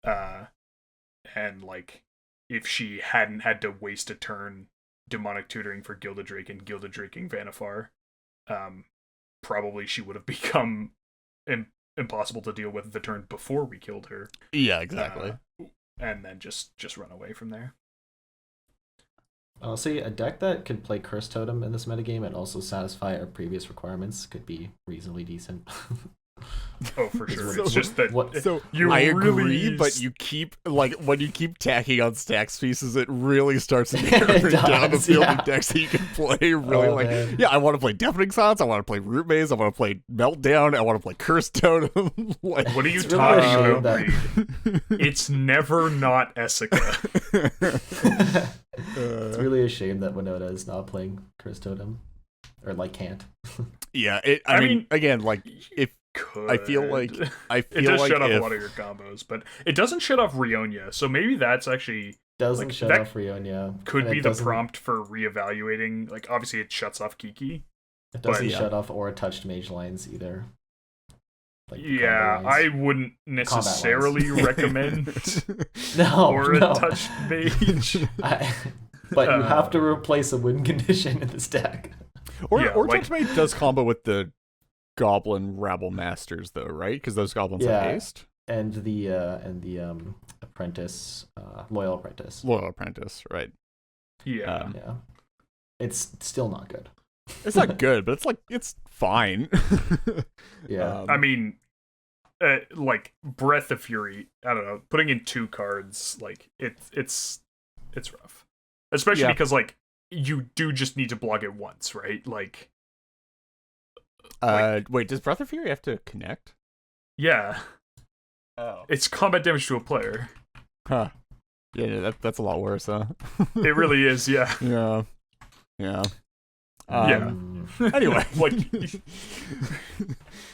And like, if she hadn't had to waste a turn demonic tutoring for Gildadrake and Gildadraking Vanifar, probably she would have become impossible to deal with the turn before we killed her. Yeah, exactly. And then just run away from there. Honestly, a deck that could play Curse Totem in this metagame and also satisfy our previous requirements could be reasonably decent. Oh, for sure. It's just that I agree, but you keep when you keep tacking on stax pieces, it really starts narrowing down the field of decks that you can play. Really, man. I want to play Deafening Silence, I want to play Root Maze, I want to plplay Meltdown, I want to play Curse Totem. What are you talking about? It's never not Essica. It's really a shame that Winota is not playing Curse Totem, or can't. Yeah, I mean, again, if could. I feel like it does like shut off a lot of your combos, but it doesn't shut off Rionia. So maybe that's actually doesn't shut off Rionia. Could be the prompt for reevaluating. Like, obviously, it shuts off Kiki. It doesn't shut off or touched mage lines either. I wouldn't necessarily recommend a touched mage. But you have to replace a win condition in this deck. Or touched mage does combo with the Goblin Rabble Masters, though, right? Because those goblins have haste. And the apprentice, loyal apprentice. Loyal apprentice, right? Yeah. It's still not good. It's not good, but it's fine. Yeah. I mean, Breath of Fury. I don't know. Putting in 2 cards, it's rough, especially because you do just need to block it once, right? Wait, does Breath of Fury have to connect? Yeah. Oh. It's combat damage to a player. Huh. Yeah, that's a lot worse, huh? It really is, yeah. Yeah. Anyway.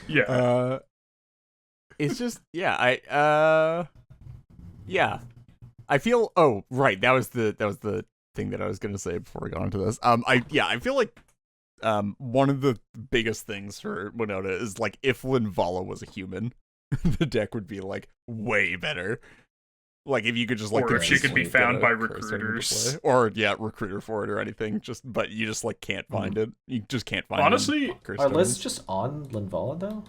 Yeah. It's just, I feel, that was the thing that I was going to say before we got into this. I feel like one of the biggest things for Winota is if Linvala was a human, the deck would be way better. If you could just or if she could be found by recruiters, or recruiter for it or anything. But you just can't find it. You just can't find. Honestly, are lists just on Linvala though?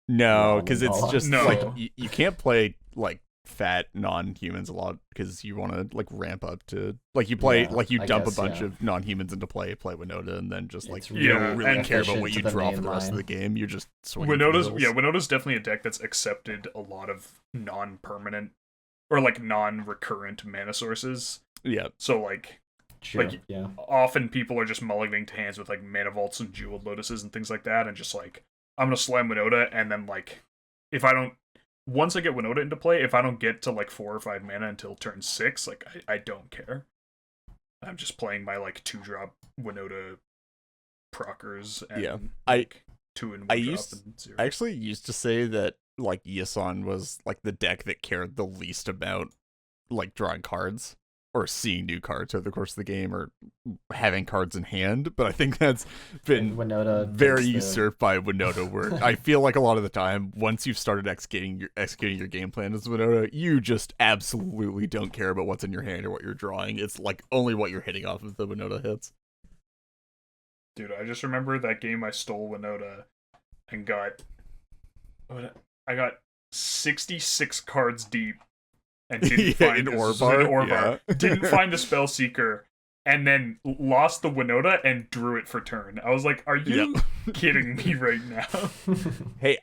No, because it's just you can't play fat non-humans a lot because you want to ramp up to you play you dump a bunch of non-humans into play Winota, and then just you don't really care about what you draw for the rest of the game. You're just swinging. Winota's definitely a deck that's accepted a lot of non-permanent or non-recurrent mana sources. Yeah. So often people are just mulliganing to hands with mana vaults and jeweled lotuses and things like that, and just I'm gonna slam Winota, and then if I don't. Once I get Winota into play, if I don't get to 4 or 5 mana until turn 6, I don't care. I'm just playing my 2-drop Winota proccers and 2 and 1 drop and 0. I actually used to say that Yisan was the deck that cared the least about drawing cards or seeing new cards over the course of the game or having cards in hand, but I think that's been very usurped by Winota, where I feel a lot of the time, once you've started executing your game plan as Winota, you just absolutely don't care about what's in your hand or what you're drawing. It's only what you're hitting off of the Winota hits. Dude, I just remember that game I stole Winota and got 66 cards deep. And didn't find Orbar. Didn't find a spell seeker, and then lost the Winota and drew it for turn. I was like, are you kidding me right now? Hey,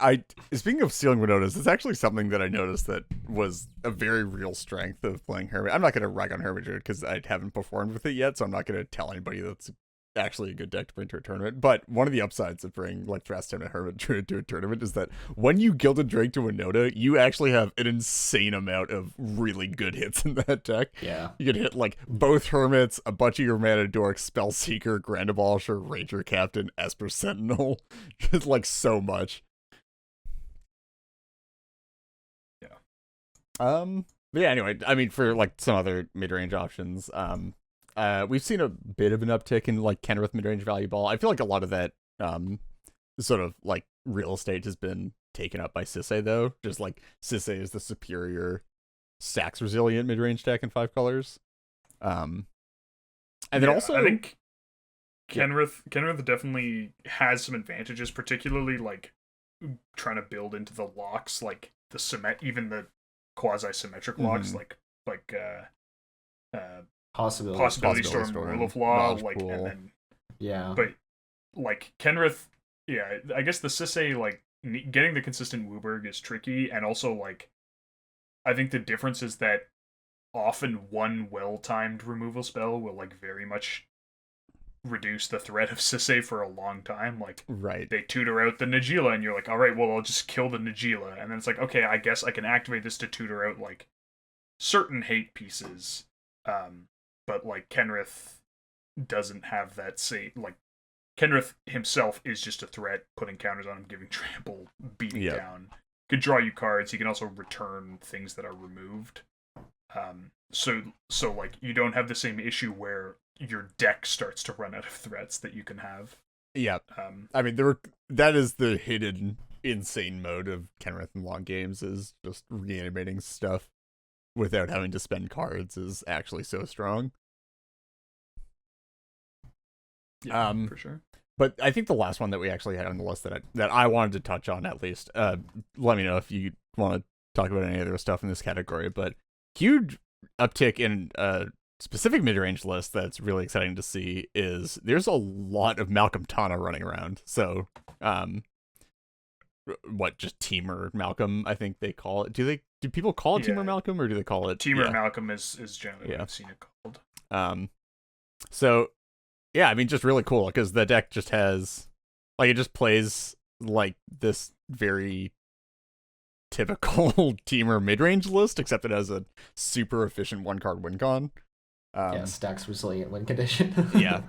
speaking of stealing Winotas, it's actually something that I noticed that was a very real strength of playing Hermit. I'm not going to rag on Hermit Druid because I haven't performed with it yet, so I'm not going to tell anybody that's actually a good deck to bring to a tournament. But one of the upsides of bringing like Thrastim and Hermit Druid to a tournament is that when you Gilded Drake to Winota, you actually have an insane amount of really good hits in that deck. Yeah. You can hit like both Hermits, a bunch of your Mana Dork, Spellseeker, Grand Abolisher, Ranger Captain, Esper Sentinel. Just like so much. Yeah. But yeah, anyway, I mean for like some other mid-range options, we've seen a bit of an uptick in like Kenrith midrange value ball. I feel like a lot of that sort of like real estate has been taken up by Sisay though. Just like Sisay is the superior stax resilient midrange deck in 5 colors. And then also I think Kenrith definitely has some advantages, particularly like trying to build into the locks, like even the quasi-symmetric locks, like Possibility Storm, Rule of Law, like, pool. And then but like Kenrith, I guess the Sisay like getting the consistent Wooburg is tricky, and also like I think the difference is that often one well-timed removal spell will like very much reduce the threat of Sisay for a long time. Like they tutor out the Najeela, and you're like, all right, well I'll just kill the Najeela, and then it's like, okay, I guess I can activate this to tutor out like certain hate pieces. But like Kenrith doesn't have that same, like Kenrith himself is just a threat, putting counters on him, giving trample, beating down. Could draw you cards. He can also return things that are removed. So like you don't have the same issue where your deck starts to run out of threats that you can have. Yeah. I mean that is the hidden insane mode of Kenrith in long games, is just reanimating stuff without having to spend cards is actually so strong. Yeah, for sure. But I think the last one that we actually had on the list that I wanted to touch on at least, let me know if you want to talk about any other stuff in this category, but huge uptick in specific mid-range list that's really exciting to see is there's a lot of Malcolm Tana running around. So, just Teamer Malcolm, I think they call it. Do people call it Teamer Malcolm, or do they call it Teamer Malcolm is generally what I've seen it called. So yeah, I mean just really cool because the deck just has like it just plays like this very typical Teamer mid-range list, except it has a super efficient 1-card win con. Stax resilient win condition.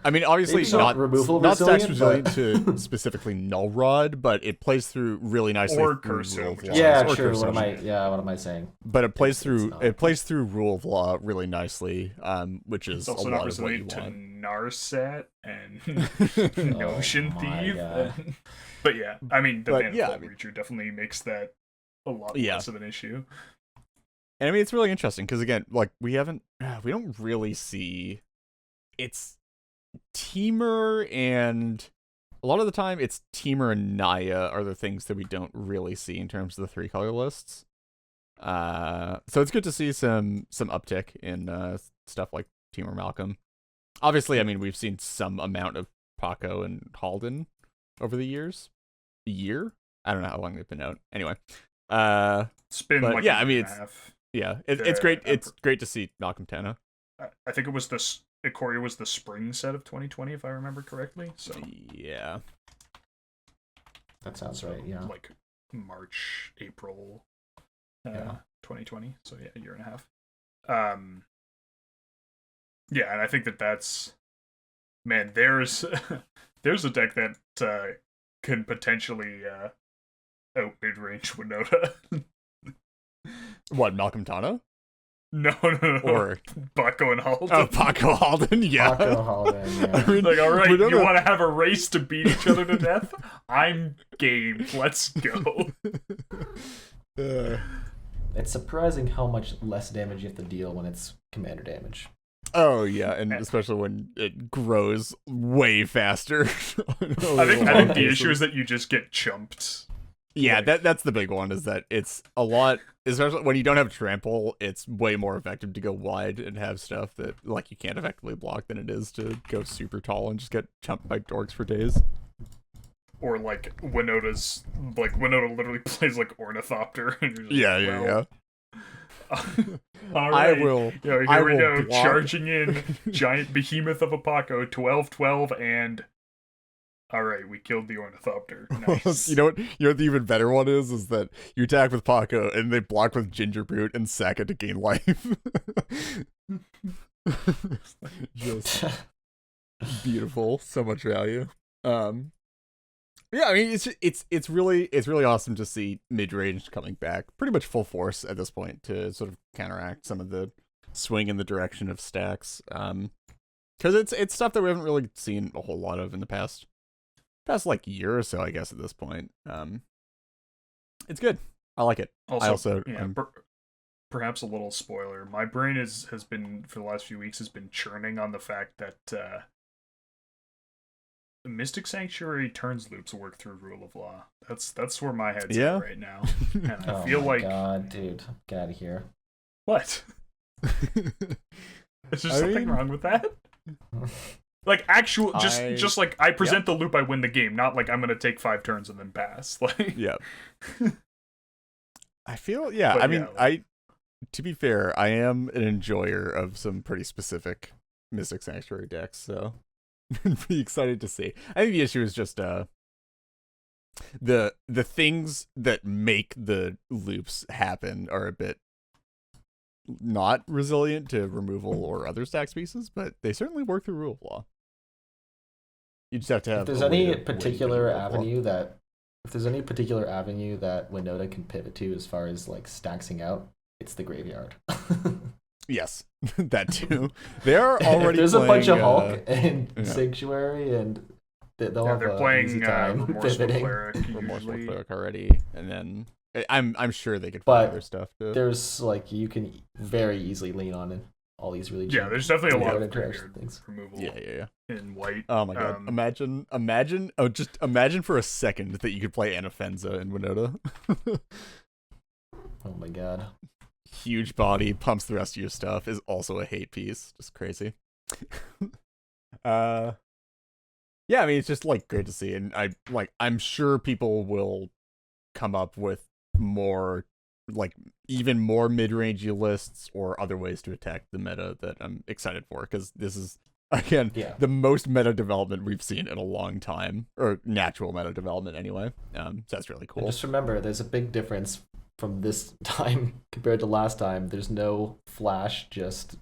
I mean, obviously not removal not resilient, Stax resilient to specifically Null Rod, but it plays through really nicely. Or Curse. What am I saying? But it plays through Rule of Law really nicely, which is also a not lot of what you resilient to want. Narset and Notion Thief. But yeah, I mean, the Manifold Reacher definitely makes that a lot less of an issue. And I mean, it's really interesting because again, like we don't really see it's Teamer, and a lot of the time it's Teamer and Naya are the things that we don't really see in terms of the 3-color lists. So it's good to see some uptick in stuff like Teamer Malcolm. Obviously, I mean, we've seen some amount of Paco and Halden over the years. A year? I don't know how long they've been out. Anyway. It's been like a year and a half. Yeah, it's great. It's great to see Malcolm Tana. I think it was Ikoria was the spring set of 2020, if I remember correctly. So yeah, that sounds right. Yeah, like March, April, 2020. So yeah, a year and a half. Yeah, and I think that's there's a deck that can potentially out mid-range Winota. What, Malcolm Tana? No. Or Paco and Halden. Oh, Paco Halden, yeah. Paco Halden, yeah. I mean, like, all right, you want to have a race to beat each other to death? I'm game. Let's go. It's surprising how much less damage you have to deal when it's commander damage. Oh yeah, and especially when it grows way faster. I think the issue is that you just get chumped. Yeah, that's the big one, is that it's a lot especially when you don't have trample, it's way more effective to go wide and have stuff that like you can't effectively block than it is to go super tall and just get chumped by dorks for days. Or like Winota's, like Winota literally plays like Ornithopter. And you're just Yeah. All right. Here we go. Block. Charging in, giant behemoth of a Paco, 12-12, and all right, we killed the Ornithopter. Nice. You know what the even better one is that you attack with Paco and they block with Ginger Brute and sack it to gain life. Just beautiful, so much value. Yeah, I mean it's really awesome to see mid-range coming back pretty much full force at this point to sort of counteract some of the swing in the direction of stacks. Because it's stuff that we haven't really seen a whole lot of in the past like year or so, I guess, at this point. It's good. I like it. Perhaps a little spoiler. My brain has been, for the last few weeks, has been churning on the fact that Mystic Sanctuary turns loops work through Rule of Law. That's where my head's at right now. And I feel like, God, dude, get out of here. What? Is there something wrong with that? Like just like I present the loop, I win the game. Not like I'm gonna take 5 turns and then pass. Like I feel to be fair, I am an enjoyer of some pretty specific Mystic Sanctuary decks, so I'm pretty excited to see. I think the issue is just the things that make the loops happen are a bit not resilient to removal or other stack pieces, but they certainly work through Rule of Law. You just have to have. If there's any particular avenue that Winota can pivot to as far as like staxing out, it's the graveyard. Yes, that too. They are already. There's a bunch of Hulk and Sanctuary, and they're playing easy time Remorseful Cleric already, and then I'm sure they could find other stuff too. There's like you can very easily lean on all these really there's definitely a lot of things. Removal. Yeah. In white. Oh my god! Imagine for a second that you could play Anafenza in Winota. Oh my god! Huge body, pumps the rest of your stuff, is also a hate piece. Just crazy. Yeah, I mean it's just like great to see, and I'm sure people will come up with more, like even more mid-rangey lists or other ways to attack the meta that I'm excited for, because this is again the most meta development we've seen in a long time, or natural meta development anyway. So that's really cool. And just remember, there's a big difference from this time compared to last time. There's no Flash just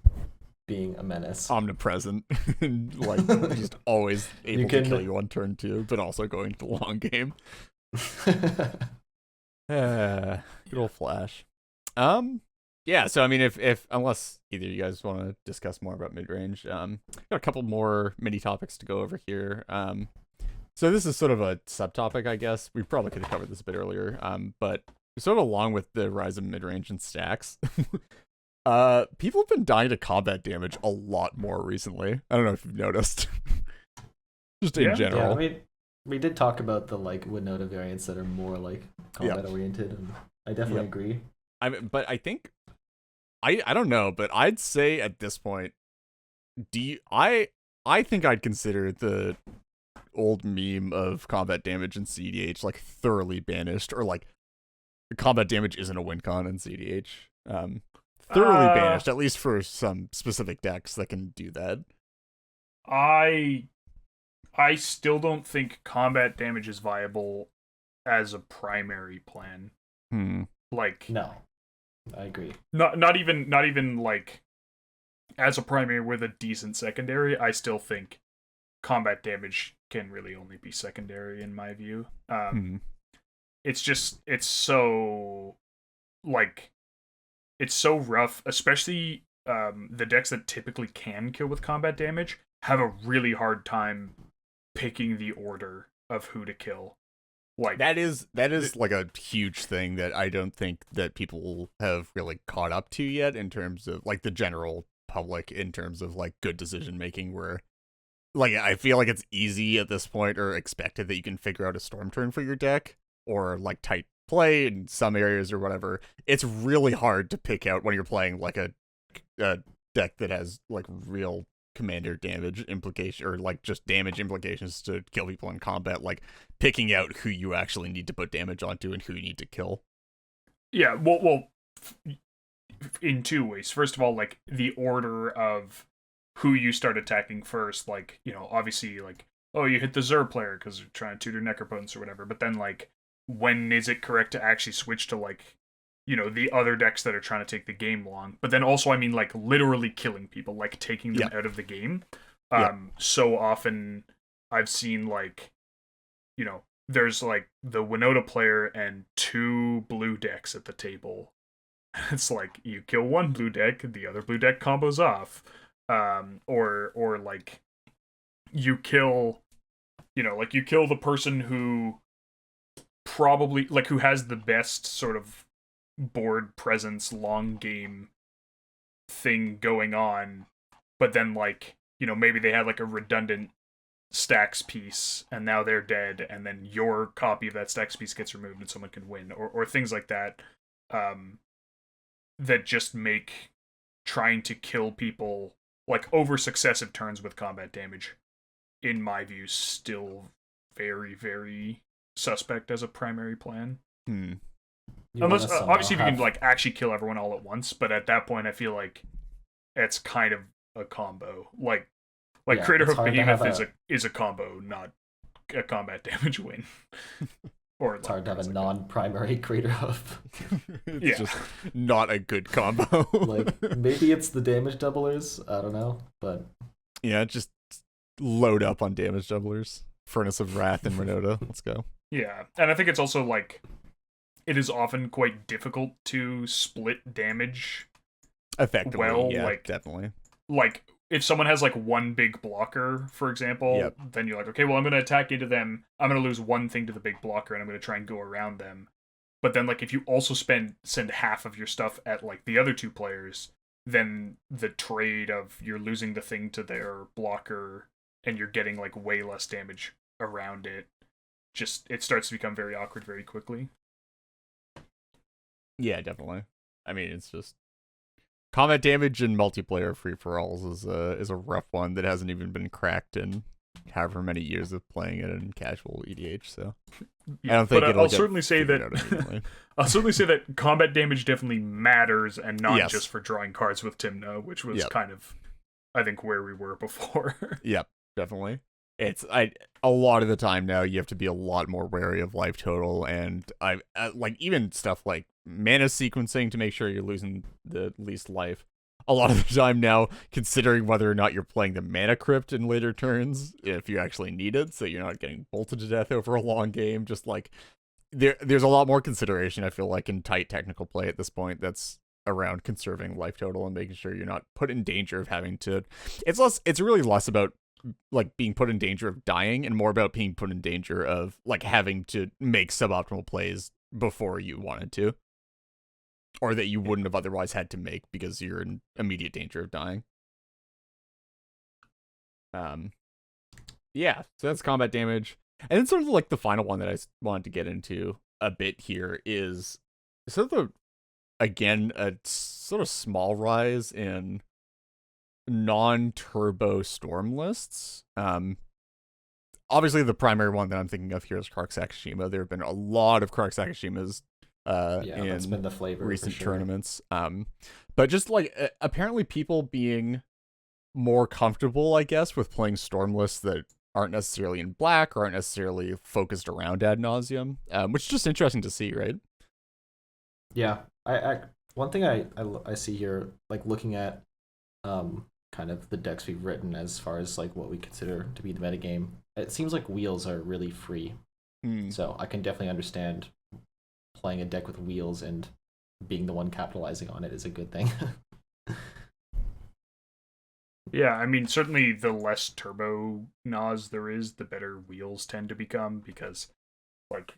being a menace, omnipresent, and like just always able to kill you on turn 2, but also going to the long game. Good old Flash. Yeah, so I mean, if unless either of you guys want to discuss more about mid-range, got a couple more mini topics to go over here. So this is sort of a subtopic, I guess. We probably could have covered this a bit earlier, but sort of along with the rise of mid-range and stacks, people have been dying to combat damage a lot more recently. I don't know if you've noticed. Just in general. Yeah, I mean, we did talk about the like Winota variants that are more like combat oriented, and I definitely agree. But I think I don't know, but I'd say at this point, I think I'd consider the old meme of combat damage in CDH like thoroughly banished, or like combat damage isn't a win con in CDH. Thoroughly banished, at least for some specific decks that can do that. I still don't think combat damage is viable as a primary plan. Like, no, I agree. Not even like as a primary with a decent secondary. I still think combat damage can really only be secondary in my view. It's so rough, especially the decks that typically can kill with combat damage have a really hard time picking the order of who to kill. Like that is like a huge thing that I don't think that people have really caught up to yet in terms of like the general public, in terms of like good decision making, where like I feel like it's easy at this point, or expected, that you can figure out a storm turn for your deck, or like tight play in some areas or whatever, it's really hard to pick out when you're playing like a deck that has like real commander damage implication, or like just damage implications to kill people in combat, like picking out who you actually need to put damage onto and who you need to kill. Yeah, well, in two ways. First of all, like the order of who you start attacking first, like, you know, obviously, like, oh, you hit the Zur player because you're trying to tutor necropotence or whatever, but then, like, when is it correct to actually switch to, like, you know, the other decks that are trying to take the game long? But then also, I mean, like, literally killing people, like, taking them out of the game. So often I've seen, like, you know, there's, like, the Winota player and 2 blue decks at the table. It's like, you kill one blue deck, the other blue deck combos off. Or like you kill, you know, like you kill the person who probably, like, who has the best sort of board presence, long game thing going on, but then, like, you know, maybe they had like a redundant stax piece and now they're dead, and then your copy of that stax piece gets removed and someone can win, or things like that, that just make trying to kill people like over successive turns with combat damage, in my view, still very, very suspect as a primary plan. Unless, obviously, if you can like actually kill everyone all at once, but at that point, I feel like it's kind of a combo. Like Crater Hoof Behemoth is a combo, not a combat damage win. Or it's hard to have a non-primary Crater Hoof. It's just not a good combo. Like, maybe it's the damage doublers, I don't know, but yeah, just load up on damage doublers. Furnace of Wrath and Winota. Let's go. Yeah, and I think it's also like it is often quite difficult to split damage effectively. Well, yeah, like definitely. Like if someone has like one big blocker, for example, then you're like, okay, well, I'm going to attack into them. I'm going to lose one thing to the big blocker, and I'm going to try and go around them. But then, like, if you also send half of your stuff at like the other 2 players, then the trade of you're losing the thing to their blocker and you're getting like way less damage around it, just it starts to become very awkward very quickly. Yeah, definitely. I mean, it's just combat damage in multiplayer free-for-alls is a rough one that hasn't even been cracked in however many years of playing it in casual EDH. So yeah, I don't think I'll certainly say that I'll certainly say that combat damage definitely matters, and not just for drawing cards with Tymna, which was kind of, I think, where we were before. Yep, definitely. It's a lot of the time now you have to be a lot more wary of life total, and I like even stuff like mana sequencing to make sure you're losing the least life. A lot of the time now, considering whether or not you're playing the mana crypt in later turns, if you actually need it, so you're not getting bolted to death over a long game. Just like there's a lot more consideration, I feel like, in tight technical play at this point. That's around conserving life total and making sure you're not put in danger of having to. It's really less about like being put in danger of dying and more about being put in danger of like having to make suboptimal plays before you wanted to, or that you wouldn't have otherwise had to make because you're in immediate danger of dying. Yeah, so that's combat damage. And then sort of like the final one that I wanted to get into a bit here is sort of again a sort of small rise in non-turbo storm lists. Obviously the primary one that I'm thinking of here is Krark Sakashima. There have been a lot of Krark Sakashimas in that's been the flavor recent tournaments. But just like apparently people being more comfortable, I guess, with playing storm lists that aren't necessarily in black or aren't necessarily focused around ad nauseum, which is just interesting to see, right? Yeah, I one thing I see here, like looking at kind of the decks we've written as far as like what we consider to be the metagame, it seems like wheels are really free. So I can definitely understand playing a deck with wheels and being the one capitalizing on it is a good thing. Yeah, I mean, certainly the less Turbo Naus there is, the better wheels tend to become, because, like,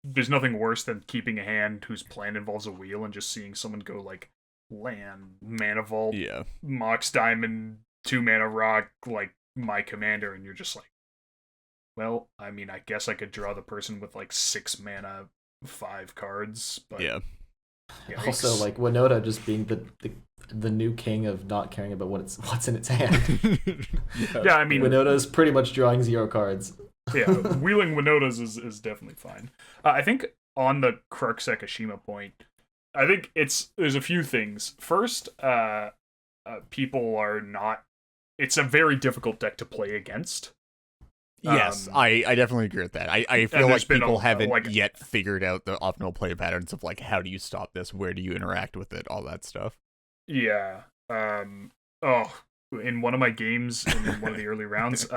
there's nothing worse than keeping a hand whose plan involves a wheel and just seeing someone go, like, land, mana vault, Mox Diamond, 2 mana rock, like, my commander, and you're just like, well, I mean, I guess I could draw the person with, like, 6 mana 5 cards. But yeah. Also, like Winota just being the new king of not caring about what's in its hand. Yeah, I mean, Winota is pretty much drawing 0 cards. Yeah, wheeling Winotas is definitely fine. I think on the Krark Sekishima point, I think there's a few things. First, people are not. It's a very difficult deck to play against. Yes, I definitely agree with that. I feel like people haven't like, yet figured out the optimal play patterns of like how do you stop this, where do you interact with it, all that stuff. Yeah. In one of my games in one of the early rounds,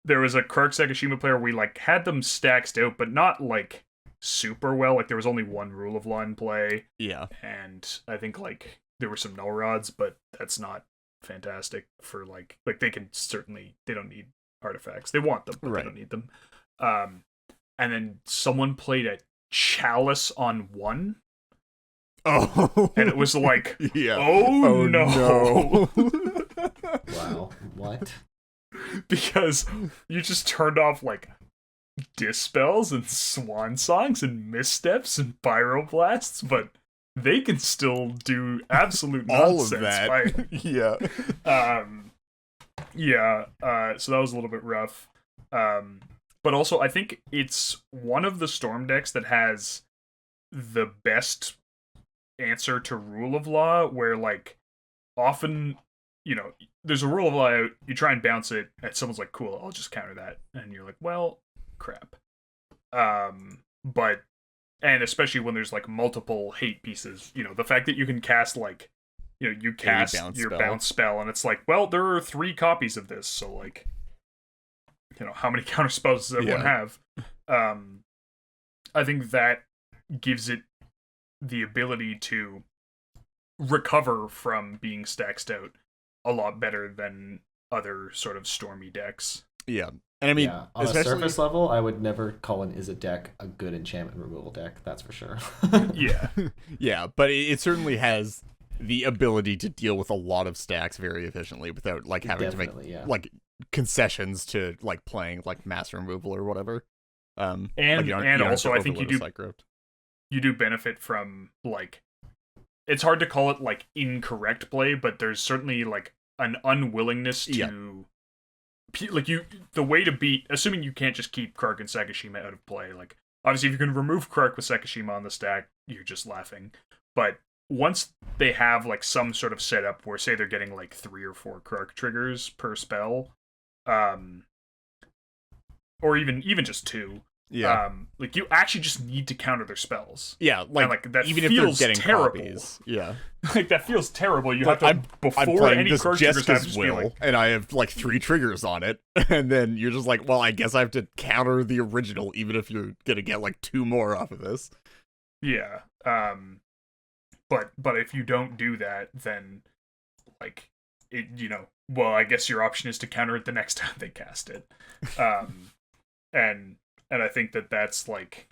there was a Krark Sekishima player. We like had them staxed out, but not like super well. Like there was only one rule of law in play. Yeah, and I think like there were some null rods, but that's not fantastic for like they can certainly they don't need artifacts. They want them, but they don't need them. And then someone played a chalice on 1. Oh, and it was like, yeah. Oh no. Wow, what? Because you just turned off like dispels and swan songs and missteps and pyroblasts, but they can still do absolute nonsense. All of that. Yeah. So that was a little bit rough. But also I think it's one of the Storm decks that has the best answer to rule of law, where like often, there's a rule of law out, you try and bounce it, and someone's like, cool, I'll just counter that. And you're like, well, crap. And especially when there's like multiple hate pieces, the fact that you can cast like, you cast your bounce spell, and it's like, well, there are 3 copies of this, so like, how many counter spells does everyone have? I think that gives it the ability to recover from being stacked out a lot better than other sort of stormy decks. Yeah. And I mean, on a surface level, I would never call an Izzet deck a good enchantment removal deck. That's for sure. Yeah. Yeah, but it certainly has the ability to deal with a lot of stacks very efficiently without like having to make like concessions to like playing like mass removal or whatever. And also I think you do benefit from like, it's hard to call it like incorrect play, but there's certainly like an unwillingness to like the way to beat, assuming you can't just keep Krark and Sekishima out of play. Like obviously if you can remove Krark with Sekishima on the stack, you're just laughing. But once they have like some sort of setup where say they're getting like 3 or 4 Krark triggers per spell, or even just 2. Yeah. Like you actually just need to counter their spells. Yeah, like that even feels if they're getting terrible. Copies. Yeah. Like that feels terrible. You like, have to before any this Krark just triggers as will, and I have like 3 triggers on it, and then you're just like, well, I guess I have to counter the original, even if you're gonna get like 2 more off of this. Yeah. But if you don't do that, then like it, well, I guess your option is to counter it the next time they cast it. And I think that's like,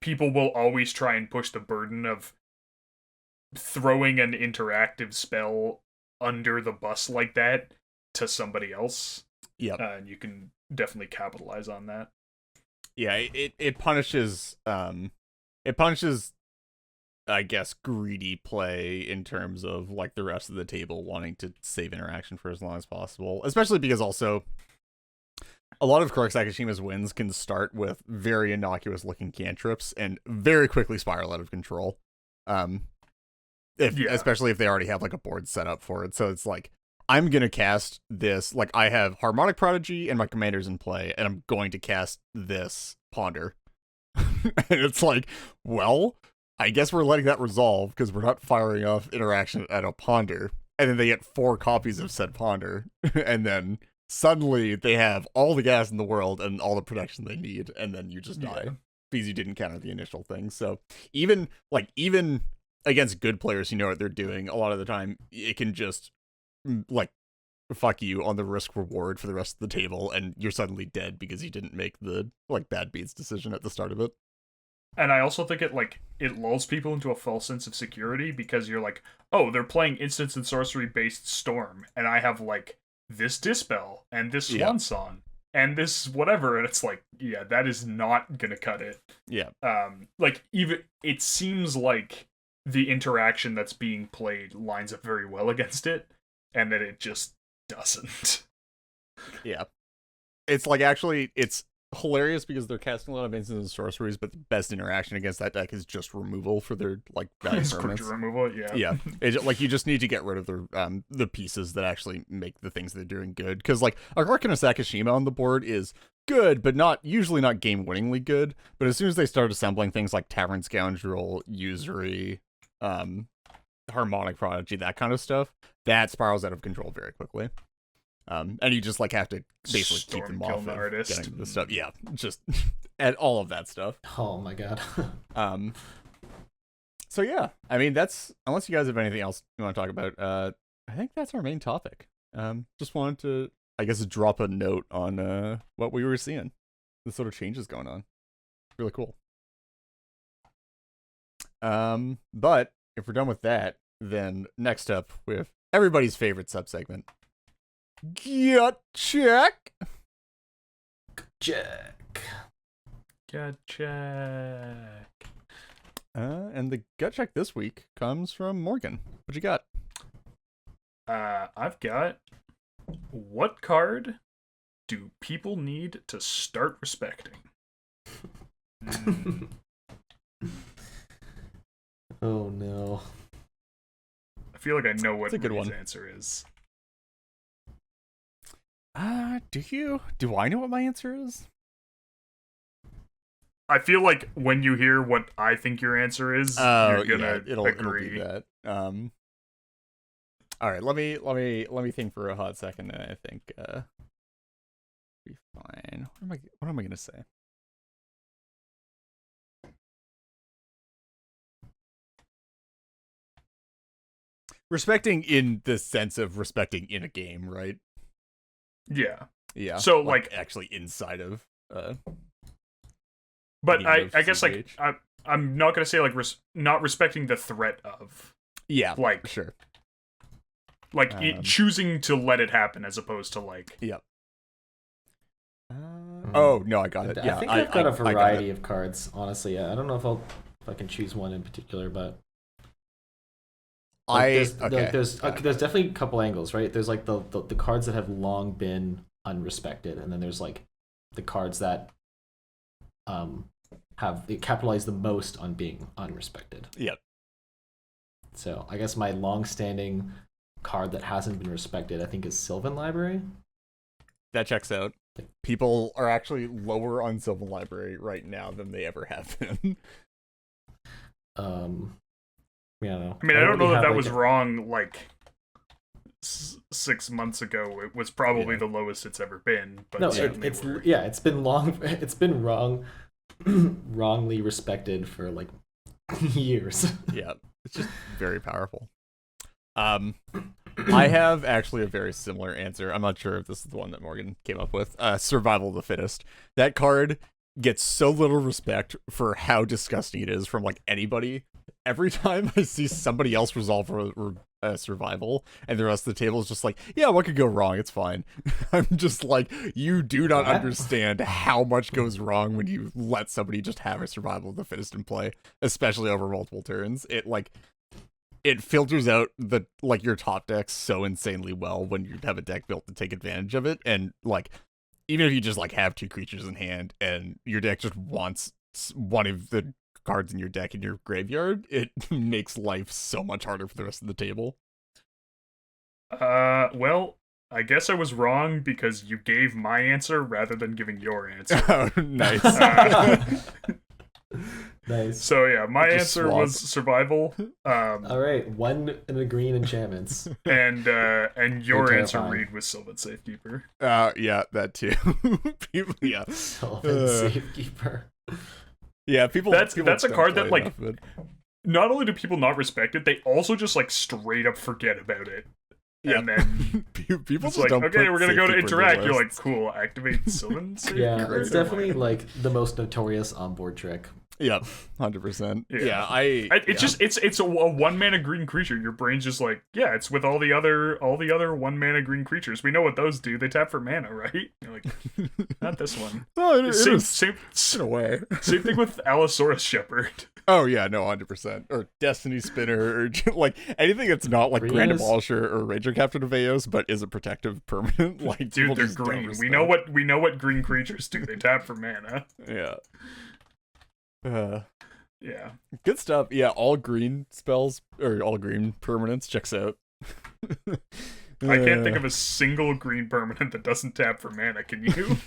people will always try and push the burden of throwing an interactive spell under the bus like that to somebody else. Yeah. And you can definitely capitalize on that. Yeah, it punishes I guess greedy play in terms of like the rest of the table wanting to save interaction for as long as possible, especially because also a lot of Krark Sekishima's wins can start with very innocuous looking cantrips and very quickly spiral out of control. Especially if they already have like a board set up for it. So it's like, I'm gonna cast this, like I have Harmonic Prodigy and my commanders in play, and I'm going to cast this Ponder. And it's like, well, I guess we're letting that resolve because we're not firing off interaction at a Ponder. And then they get 4 copies of said Ponder. And then suddenly they have all the gas in the world and all the protection they need, and then you just die because you didn't counter the initial thing. So even against good players who know what they're doing, a lot of the time it can just like fuck you on the risk reward for the rest of the table, and you're suddenly dead because you didn't make the like bad beats decision at the start of it. And I also think it lulls people into a false sense of security because you're like, oh, they're playing instance and sorcery based Storm, and I have like this Dispel and this Swan Song, and this whatever, and it's like, yeah, that is not gonna cut it. Yeah. Like, even it seems like the interaction that's being played lines up very well against it, and that it just doesn't. Yeah. It's like, actually, it's hilarious because they're casting a lot of instants and sorceries, but the best interaction against that deck is just removal for their like value permanents. Removal, yeah. Yeah, like you just need to get rid of the pieces that actually make the things they're doing good. Because like Arcanus Akashima on the board is good, but usually not game-winningly good. But as soon as they start assembling things like Tavern Scoundrel, Usury, Harmonic Prodigy, that kind of stuff, that spirals out of control very quickly. And you just like have to basically keep them off of getting the stuff. Yeah, just and all of that stuff. Oh my god. So yeah, I mean, that's, unless you guys have anything else you want to talk about, I think that's our main topic. Just wanted to, I guess, drop a note on what we were seeing, the sort of changes going on. Really cool. But if we're done with that, then next up with everybody's favorite subsegment, Gut Check. Gut check. And the gut check this week comes from Morgan. What you got? I've got, what card do people need to start respecting? Oh no. I feel like I know what his answer is. Do you? Do I know what my answer is? I feel like when you hear what I think your answer is, you're gonna it'll agree. be that. All right, let me think for a hot second, and I think be fine. What am I gonna say? Respecting in the sense of respecting in a game, right? Yeah. Yeah. So like actually inside of but I guess like I'm not gonna say like not respecting the threat of. Yeah. Like sure. Like choosing to let it happen as opposed to like. Yep. Oh no, I got it. Yeah, I think I've got a variety of cards. Honestly, I don't know if I can choose one in particular, but there's definitely a couple angles, right? There's like the cards that have long been unrespected, and then there's like the cards that have capitalized the most on being unrespected. Yep. So I guess my long-standing card that hasn't been respected, I think, is Sylvan Library. That checks out. People are actually lower on Sylvan Library right now than they ever have been. Yeah, no. I mean, I don't know that was wrong. Like 6 months ago, it was probably the lowest it's ever been. But no, it's been long. It's been wrongly respected for like years. Yeah, it's just very powerful. I have actually a very similar answer. I'm not sure if this is the one that Morgan came up with. Survival of the Fittest. That card gets so little respect for how disgusting it is from like anybody. Every time I see somebody else resolve survival, and the rest of the table is just like, yeah, what could go wrong? It's fine. I'm just like, you do not understand how much goes wrong when you let somebody just have a survival of the fittest in play, especially over multiple turns. It filters out your top decks so insanely well when you have a deck built to take advantage of it, and like even if you just like have two creatures in hand and your deck just wants one of the cards in your deck in your graveyard, it makes life so much harder for the rest of the table. Well, I guess I was wrong because you gave my answer rather than giving your answer. Oh, nice. Nice. So yeah, my answer was survival. All right, one in the green enchantments. And your answer, Reed, was Sylvan Safekeeper. Yeah, that too. Yeah. Sylvan Safekeeper. Yeah, people. That's a card that like. Not only do people not respect it, they also just like straight up forget about it. Yeah. And then people it's like, okay, we're gonna go to interact. You're like, cool, activate Sylvan Safekeeper. Yeah, it's definitely like the most notorious onboard trick Yep, 100%. Yeah. It's just it's a 1-mana green creature. Your brain's just like, yeah, it's with all the other 1-mana green creatures. We know what those do. They tap for mana, right? You're like, not this one. Well, same in a way. Same thing with Allosaurus Shepherd. Oh yeah, no, 100%. Or Destiny Spinner, or like anything that's not like Grand Abolisher or Ranger Captain of Eos, but is a protective permanent. Like, dude, they're green. We know what green creatures do. They tap for mana. Yeah. Yeah. Good stuff. Yeah, all green spells or all green permanents checks out. I can't think of a single green permanent that doesn't tap for mana. Can you?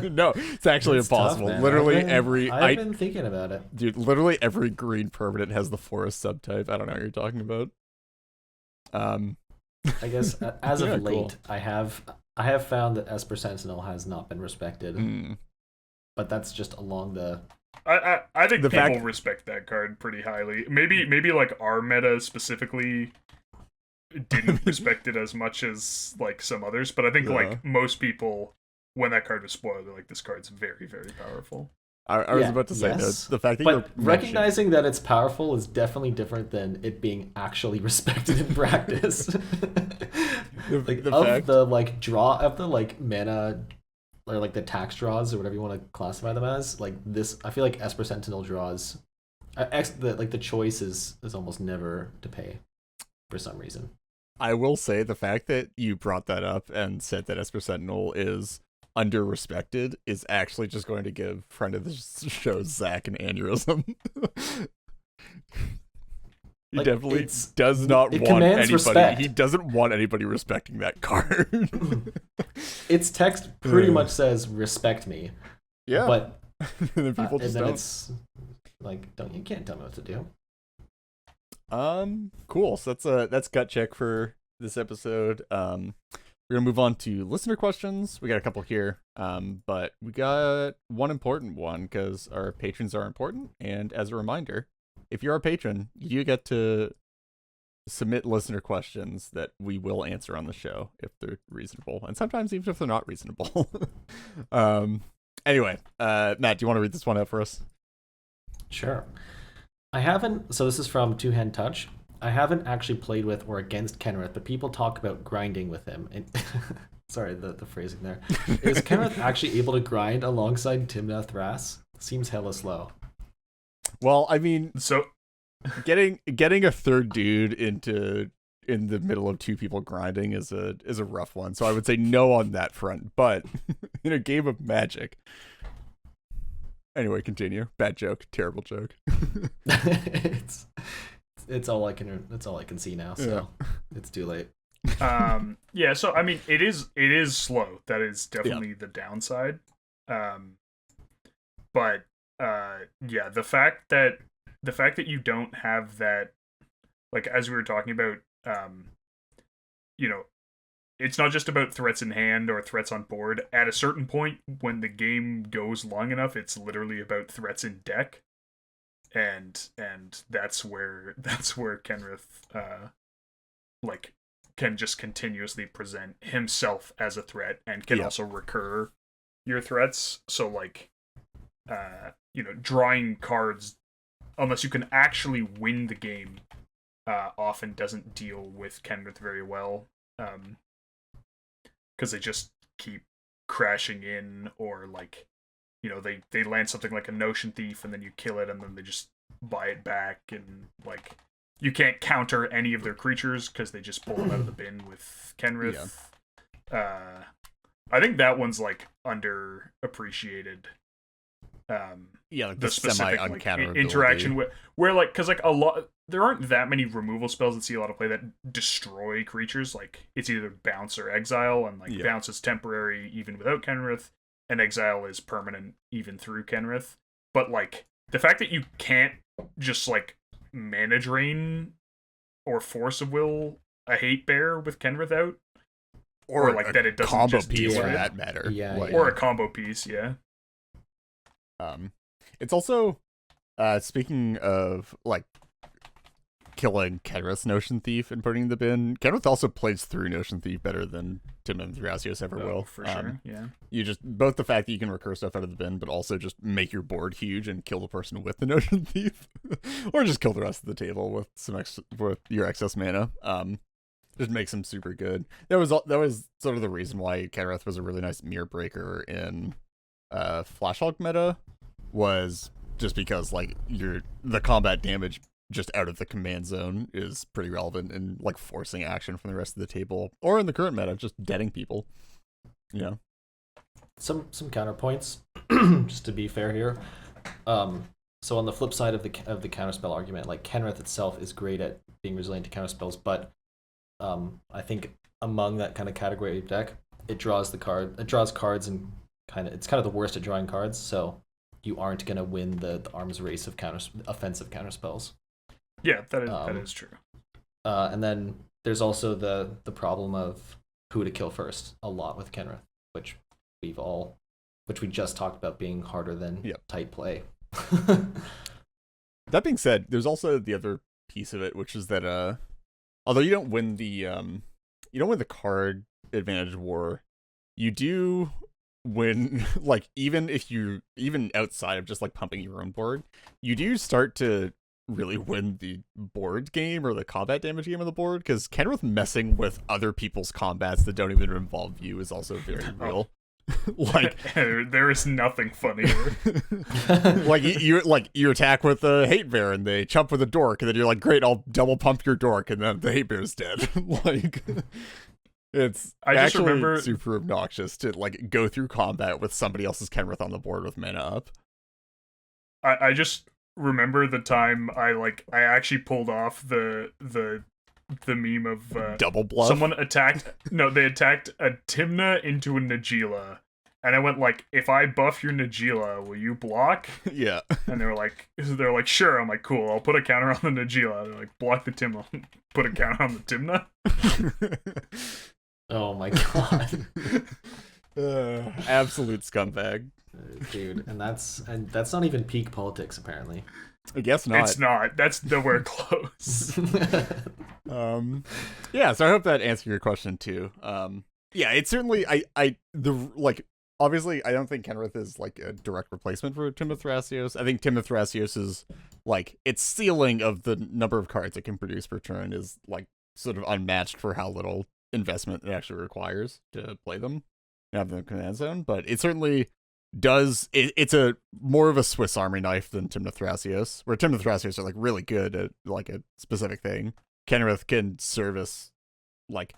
No, it's actually impossible. Tough, literally I've been thinking about it. Dude, literally every green permanent has the forest subtype. I don't know what you're talking about. I guess as of late, cool. I have found that Esper Sentinel has not been respected. But that's just along the... I think people respect that card pretty highly. Maybe like our meta specifically didn't respect it as much as like some others, but I think like most people, when that card was spoiled, they're like, this card's very, very powerful. I was about to say the fact that but you're recognizing that it's powerful is definitely different than it being actually respected in practice. The like draw of the like mana or like the tax draws or whatever you want to classify them as, like this, I feel like Esper Sentinel draws, the choice is almost never to pay for some reason. I will say the fact that you brought that up and said that Esper Sentinel is under-respected is actually just going to give friend of the show Zach an aneurysm. He definitely does not want anybody. Respect. He doesn't want anybody respecting that card. Its text pretty much says "respect me." Yeah, but then people just don't. It's like, you can't tell me what to do. Cool. So that's gut check for this episode. We're gonna move on to listener questions. We got a couple here, but we got one important one because our patrons are important. And as a reminder, if you're a patron, you get to submit listener questions that we will answer on the show if they're reasonable, and sometimes even if they're not reasonable. Anyway, Matt, do you want to read this one out for us? Sure. So this is from Two Hand Touch. I haven't actually played with or against Kenrith, but people talk about grinding with him. And sorry, the phrasing there. Is Kenrith actually able to grind alongside Timna Thras? Seems hella slow. Well, I mean, so getting a third dude in the middle of two people grinding is a rough one. So I would say no on that front. But in a game of Magic, anyway, continue. Bad joke, terrible joke. It's all I can see now. So It's too late. Yeah. So I mean, it is slow. That is definitely the downside. But yeah, the fact that you don't have that, like, as we were talking about, it's not just about threats in hand or threats on board. At a certain point, when the game goes long enough, it's literally about threats in deck, and that's where Kenrith can just continuously present himself as a threat and can also recur your threats. So drawing cards, unless you can actually win the game, often doesn't deal with Kenrith very well, because they just keep crashing in, or they land something like a Notion Thief and then you kill it and then they just buy it back, and you can't counter any of their creatures because they just pull them out of the bin with Kenrith. I think that one's underappreciated. The specific interaction with because there aren't that many removal spells that see a lot of play that destroy creatures. It's either bounce or exile, and bounce is temporary even without Kenrith, and exile is permanent even through Kenrith. But the fact that you can't just mana drain or force of will a hate bear with Kenrith out, or that it doesn't combo just piece deal for with that matter, or a combo piece, It's also speaking of killing Kenrith's Notion Thief and putting in the bin. Kenrith also plays through Notion Thief better than Tim and Thrasios ever will. For sure, yeah. You just, both the fact that you can recur stuff out of the bin, but also just make your board huge and kill the person with the Notion Thief. Or just kill the rest of the table with with your excess mana. Just makes him super good. That was sort of the reason why Kenrith was a really nice mirror breaker in Flashhawk meta, was just because like the combat damage just out of the command zone is pretty relevant in like forcing action from the rest of the table, or in the current meta, just deading people. Yeah. Some counterpoints, just to be fair here. So on the flip side of the counterspell argument, like Kenrith itself is great at being resilient to counterspells, but I think among that kind of category of deck, it draws cards and it's kind of the worst at drawing cards, so you aren't gonna win the arms race of offensive counterspells. Yeah, that is true. And then there's also the problem of who to kill first a lot with Kenrith, which we just talked about being harder than tight play. That being said, there's also the other piece of it, which is that although you don't win the card advantage war, you do win, like, even outside of just like pumping your own board, you do start to really win the board game or the combat damage game of the board, because Kenrith messing with other people's combats that don't even involve you is also very real. Like there is nothing funnier. Like you attack with a hate bear and they chump with a dork, and then you're like, great, I'll double pump your dork, and then the hate bear's dead. Like, it's actually super obnoxious to like go through combat with somebody else's Kenrith on the board with mana up. I just remember the time I actually pulled off the meme of double bluff. Someone attacked a Tymna into a Najeela, and I went like, if I buff your Najeela, will you block? Yeah. And they're like sure. I'm like, cool, I'll put a counter on the Najeela. They're like, block the Tymna, put a counter on the Tymna. Oh my god. Absolute scumbag. Dude, and that's not even peak politics, apparently. I guess not. It's not. That's nowhere close. Yeah, so I hope that answered your question too. Yeah, it's certainly obviously I don't think Kenrith is like a direct replacement for Tymna Thrasios. I think Tymna Thrasios is like, its ceiling of the number of cards it can produce per turn is like sort of unmatched for how little investment it actually requires to play them and have them in the command zone, but it certainly does. It's a more of a Swiss Army knife than Tymna Thrasios, where Tymna Thrasios are like really good at like a specific thing. Kenrith can service like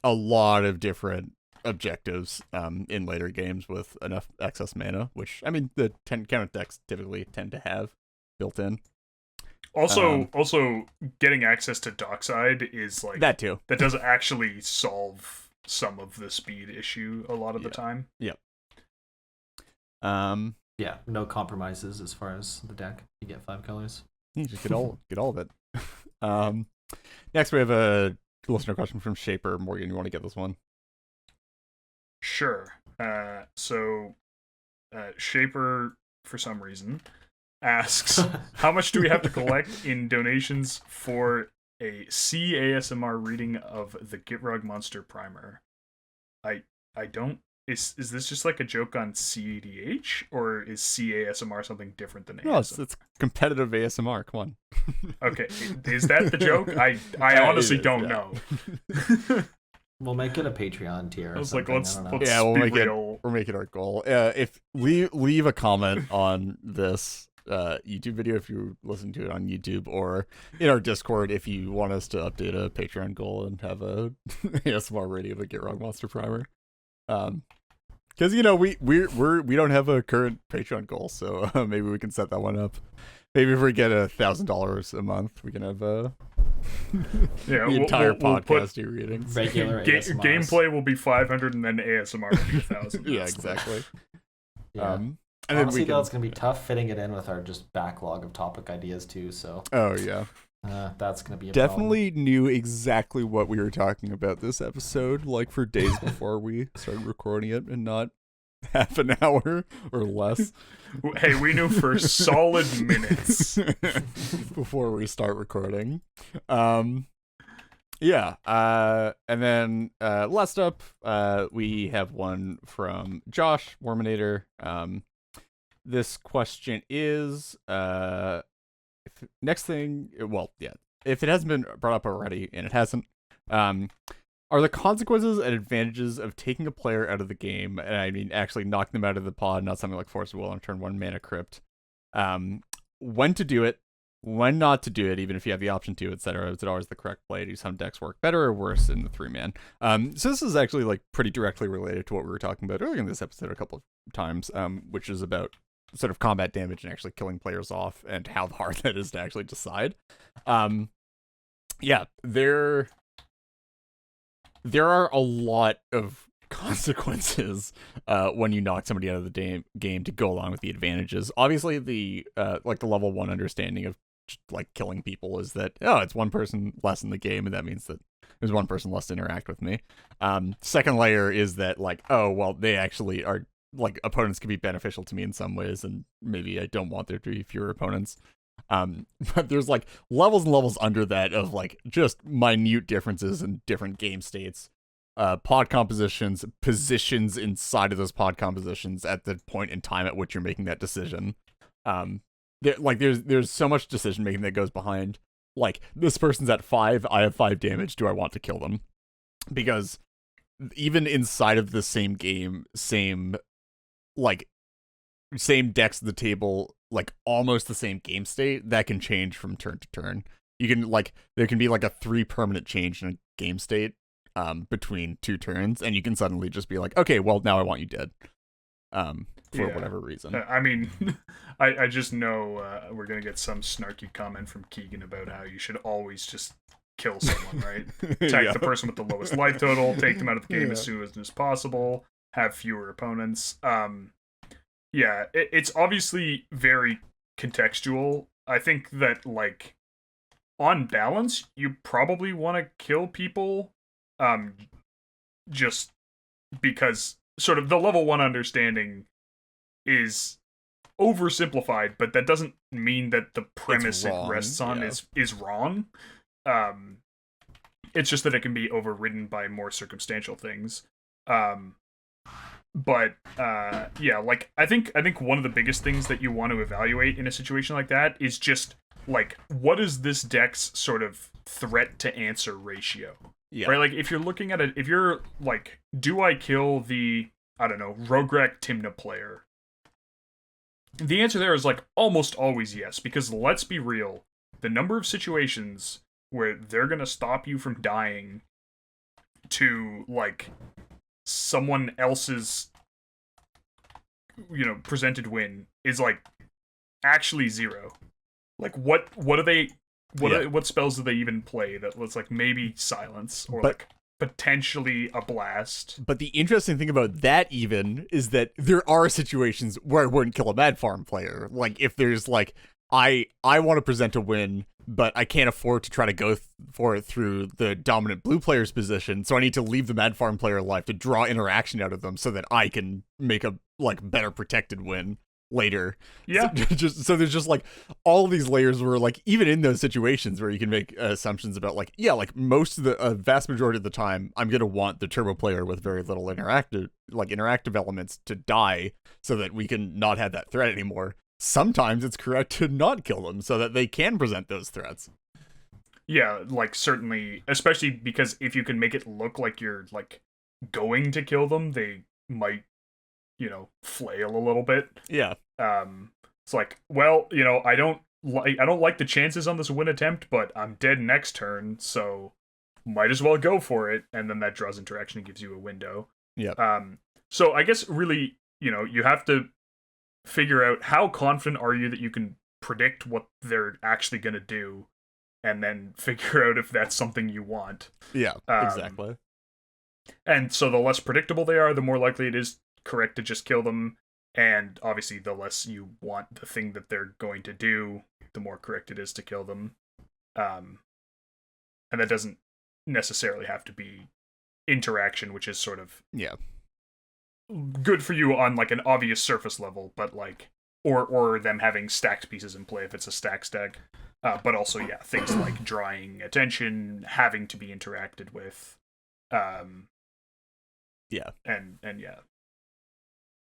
a lot of different objectives in later games with enough excess mana, which I mean the Kenrith decks typically tend to have built in. Also, getting access to Dockside is like that too. That does actually solve some of the speed issue a lot of the time. Yep. Yeah, no compromises as far as the deck. You get 5 colors. You just get all of it. Next we have a listener question from Shaper. Morgan, you want to get this one? Sure. So Shaper, for some reason, asks, how much do we have to collect in donations for a C ASMR reading of the Gitrog Monster Primer? I don't. Is this just like a joke on CADH, or is CASMR something different than ASMR? No, it's competitive ASMR. Come on. Okay, is that the joke? I honestly don't know. We'll make it a Patreon tier. I was like, let's we'll make real. We'll make it our goal. If leave a comment on this YouTube video if you listen to it on YouTube, or in our Discord if you want us to update a Patreon goal and have a ASMR rating of the Gitrog Monster Primer. Because we don't have a current Patreon goal, so maybe we can set that one up. Maybe if we get $1,000 a month, we can have the entire podcast readings. Regular gameplay will be 500, and then ASMR will be 1,000. Yeah, exactly. Yeah. And honestly, though, it's gonna be tough fitting it in with our just backlog of topic ideas too. So. Oh yeah. That's gonna be a definitely problem. Knew exactly what we were talking about this episode, like for days before we started recording it, and not half an hour or less. Hey, we knew for solid minutes before we start recording. Yeah. And then last up, we have one from Josh Warminator. This question is next thing. Well, yeah. If it hasn't been brought up already, and it hasn't, are the consequences and advantages of taking a player out of the game, and I mean actually knocking them out of the pod, not something like Force of Will on turn 1 mana crypt, when to do it, when not to do it, even if you have the option to, etc. Is it always the correct play? Do some decks work better or worse in the 3-man? So this is actually like pretty directly related to what we were talking about earlier in this episode a couple of times, which is about sort of combat damage and actually killing players off and how hard that is to actually decide. Yeah, there are a lot of consequences when you knock somebody out of the game to go along with the advantages. Obviously, the like the level 1 understanding of like killing people is that, oh, it's one person less in the game, and that means that there's one person less to interact with me. Second layer is that, like, oh, well, they actually are, like, opponents can be beneficial to me in some ways, and maybe I don't want there to be fewer opponents. But there's like levels and levels under that of like just minute differences in different game states, pod compositions, positions inside of those pod compositions at the point in time at which you're making that decision. There's so much decision making that goes behind, like, this person's at 5, I have 5 damage, do I want to kill them? Because even inside of the same game, same decks at the table, like almost the same game state, that can change from turn to turn. You can, like, there can be like a 3 permanent change in a game state between 2 turns, and you can suddenly just be like, okay, well, now I want you dead. For whatever reason. I mean, I just know we're going to get some snarky comment from Keegan about how you should always just kill someone, right? Attack the person with the lowest life total, take them out of the game as soon as possible, have fewer opponents. It's obviously very contextual. I think that, like, on balance, you probably want to kill people just because sort of the level 1 understanding is oversimplified, but that doesn't mean that the premise it rests on is wrong. It's just that it can be overridden by more circumstantial things. Like, I think one of the biggest things that you want to evaluate in a situation like that is just, like, what is this deck's sort of threat to answer ratio? Yeah. Right? Like, if you're looking at it, if you're like, do I kill the, I don't know, Rograk Timna player? The answer there is, like, almost always yes, because let's be real, the number of situations where they're gonna stop you from dying to, like, someone else's, presented win is, like, actually 0. Like, what do they, what spells do they even play that was, like, maybe silence or like potentially a blast? But the interesting thing about that even is that there are situations where I wouldn't kill a Mad Farm player. Like, if there's, like, I want to present a win, but I can't afford to try to go for it through the dominant blue player's position, so I need to leave the Mad Farm player alive to draw interaction out of them so that I can make a, like, better protected win later. Yeah. So there's just, like, all these layers where, like, even in those situations where you can make assumptions about, like, yeah, like, most of the vast majority of the time I'm gonna want the turbo player with very little interactive elements to die so that we can not have that threat anymore. Sometimes it's correct to not kill them so that they can present those threats. Yeah, like, certainly, especially because if you can make it look like you're, like, going to kill them, they might, flail a little bit. Yeah. It's like, well, I don't like the chances on this win attempt, but I'm dead next turn, so might as well go for it. And then that draws interaction and gives you a window. Yeah. So I guess really, you have to figure out how confident are you that you can predict what they're actually going to do, and then figure out if that's something you want. Yeah, exactly. And so the less predictable they are, the more likely it is correct to just kill them, and obviously the less you want the thing that they're going to do, the more correct it is to kill them. And that doesn't necessarily have to be interaction, which is sort of good for you on like an obvious surface level, but like or them having stacked pieces in play if it's a stacks deck. But also, yeah, things like drawing attention, having to be interacted with. Yeah. And yeah.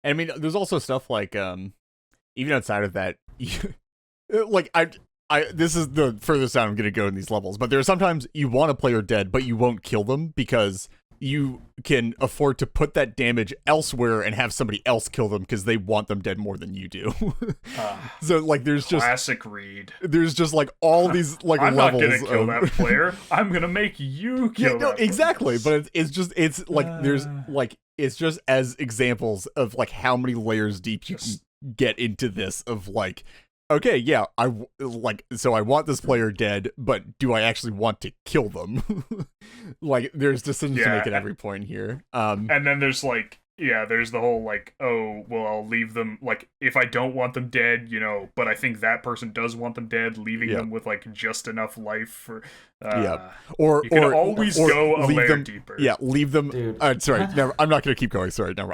I mean, there's also stuff like, even outside of that, like, this is the furthest down I'm going to go in these levels, but there are sometimes you want a player dead, but you won't kill them because you can afford to put that damage elsewhere and have somebody else kill them because they want them dead more than you do. So like there's just classic read. There's just like all these like I'm levels. I'm not gonna kill that player. I'm gonna make you kill. Yeah, no, that exactly. But it's like there's like it's just as examples of like how many layers deep you can get into this of like, okay, yeah, I want this player dead, but do I actually want to kill them? Like, there's decisions to make at every point here. And then there's like, there's the whole like, oh, well, I'll leave them, like, if I don't want them dead, but I think that person does want them dead, leaving them with like just enough life for, or you can always go a layer deeper. Yeah, leave them. Sorry, never. I'm not gonna keep going. Sorry, never.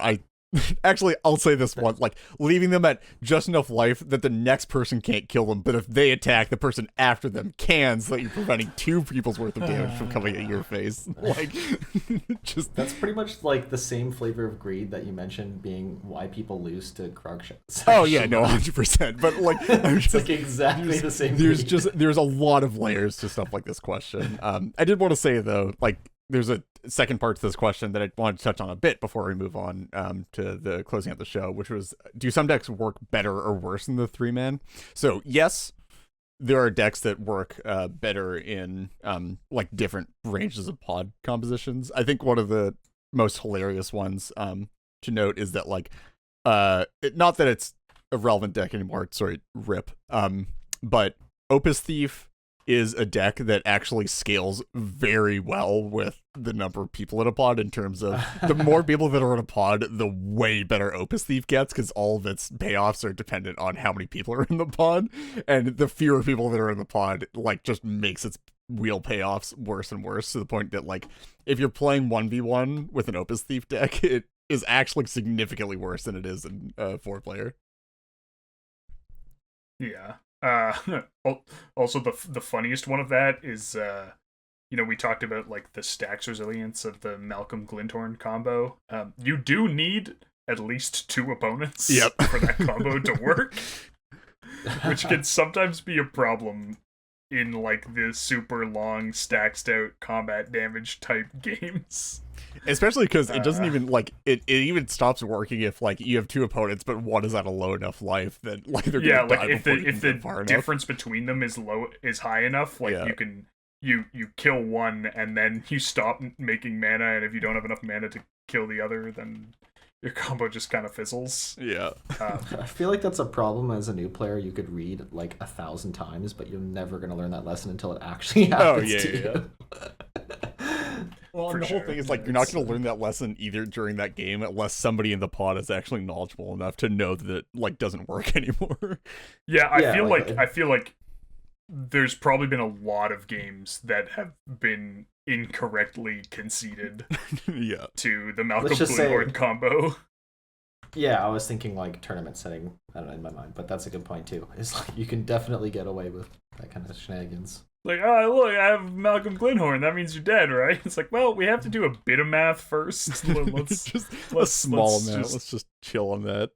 Actually, I'll say this one, like, leaving them at just enough life that the next person can't kill them, but if they attack, the person after them can, so that you're preventing 2 people's worth of damage from coming at your face. Like, just... That's pretty much, like, the same flavor of greed that you mentioned being why people lose to Krog shots. Oh, yeah, no, 100%, but, like... It's, like, exactly the same There's a lot of layers to stuff like this question. I did want to say, though, like, there's a second part to this question that I wanted to touch on a bit before we move on to the closing of the show, which was, do some decks work better or worse than the 3-man? So yes, there are decks that work better in like different ranges of pod compositions. I think one of the most hilarious ones to note is that like not that it's a relevant deck anymore, sorry, rip, but Opus Thief is a deck that actually scales very well with the number of people in a pod, in terms of the more people that are in a pod, the way better Opus Thief gets, because all of its payoffs are dependent on how many people are in the pod, and the fewer people that are in the pod, like, just makes its wheel payoffs worse and worse, to the point that, like, if you're playing 1v1 with an Opus Thief deck, it is actually significantly worse than it is in 4-player. Yeah. Also, the funniest one of that is, we talked about like the stax resilience of the Malcolm Glinthorn combo. You do need at least 2 opponents for that combo to work, which can sometimes be a problem in like the super long staxed out combat damage type games. Especially because it doesn't even, like, it even stops working if, like, you have 2 opponents, but one is at a low enough life that, like, they're gonna die if the difference between them is high enough, like, you can you kill one and then you stop making mana, and if you don't have enough mana to kill the other, then your combo just kind of fizzles. Yeah. I feel like that's a problem as a new player. You could read like 1,000 times, but you're never going to learn that lesson until it actually happens to you. Well, and the whole thing is, like, you're not going to learn that lesson either during that game unless somebody in the pod is actually knowledgeable enough to know that it, like, doesn't work anymore. Yeah, I feel like there's probably been a lot of games that have been incorrectly conceded to the Malcolm Glinthorn combo. Yeah, I was thinking like tournament setting, I don't know, in my mind, but that's a good point too. It's like you can definitely get away with that kind of shenanigans. Like, oh, look, I have Malcolm Glinthorn. That means you're dead, right? It's like, well, we have to do a bit of math first. Let's just a small amount. Let's just chill on that.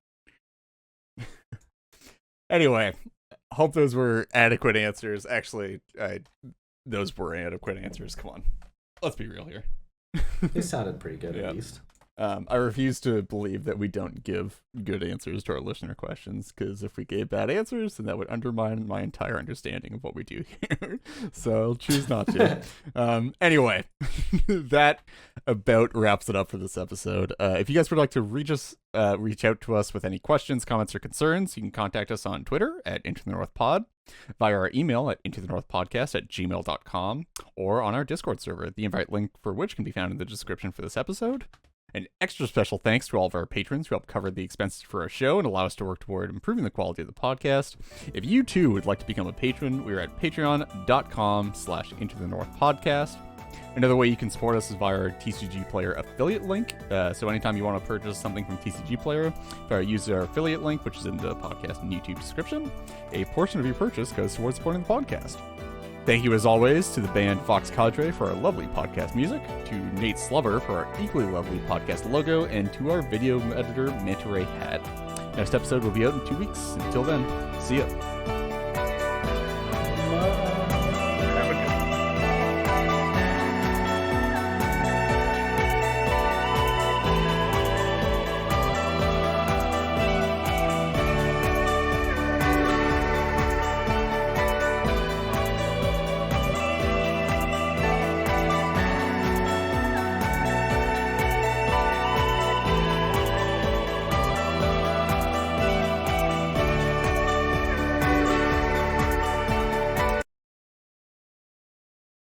Anyway, hope those were adequate answers. Actually, those were adequate answers. Come on, let's be real here. They sounded pretty good, at least. I refuse to believe that we don't give good answers to our listener questions, because if we gave bad answers, then that would undermine my entire understanding of what we do here. So I'll choose not to. Anyway, that about wraps it up for this episode. If you guys would like to reach out to us with any questions, comments, or concerns, you can contact us on Twitter at Into the North Pod, via our email at intothenorthpodcast@gmail.com, or on our Discord server, the invite link for which can be found in the description for this episode. An extra special thanks to all of our patrons who help cover the expenses for our show and allow us to work toward improving the quality of the podcast. If you too would like to become a patron, we're at patreon.com/intothenorthpodcast. Another way you can support us is via our TCG Player affiliate link. So anytime you want to purchase something from TCG Player, use our affiliate link, which is in the podcast and YouTube description. A portion of your purchase goes towards supporting the podcast. Thank you, as always, to the band Fox Cadre for our lovely podcast music, to Nate Slover for our equally lovely podcast logo, and to our video editor, Manta Ray Hat. Next episode will be out in 2 weeks. Until then, see ya.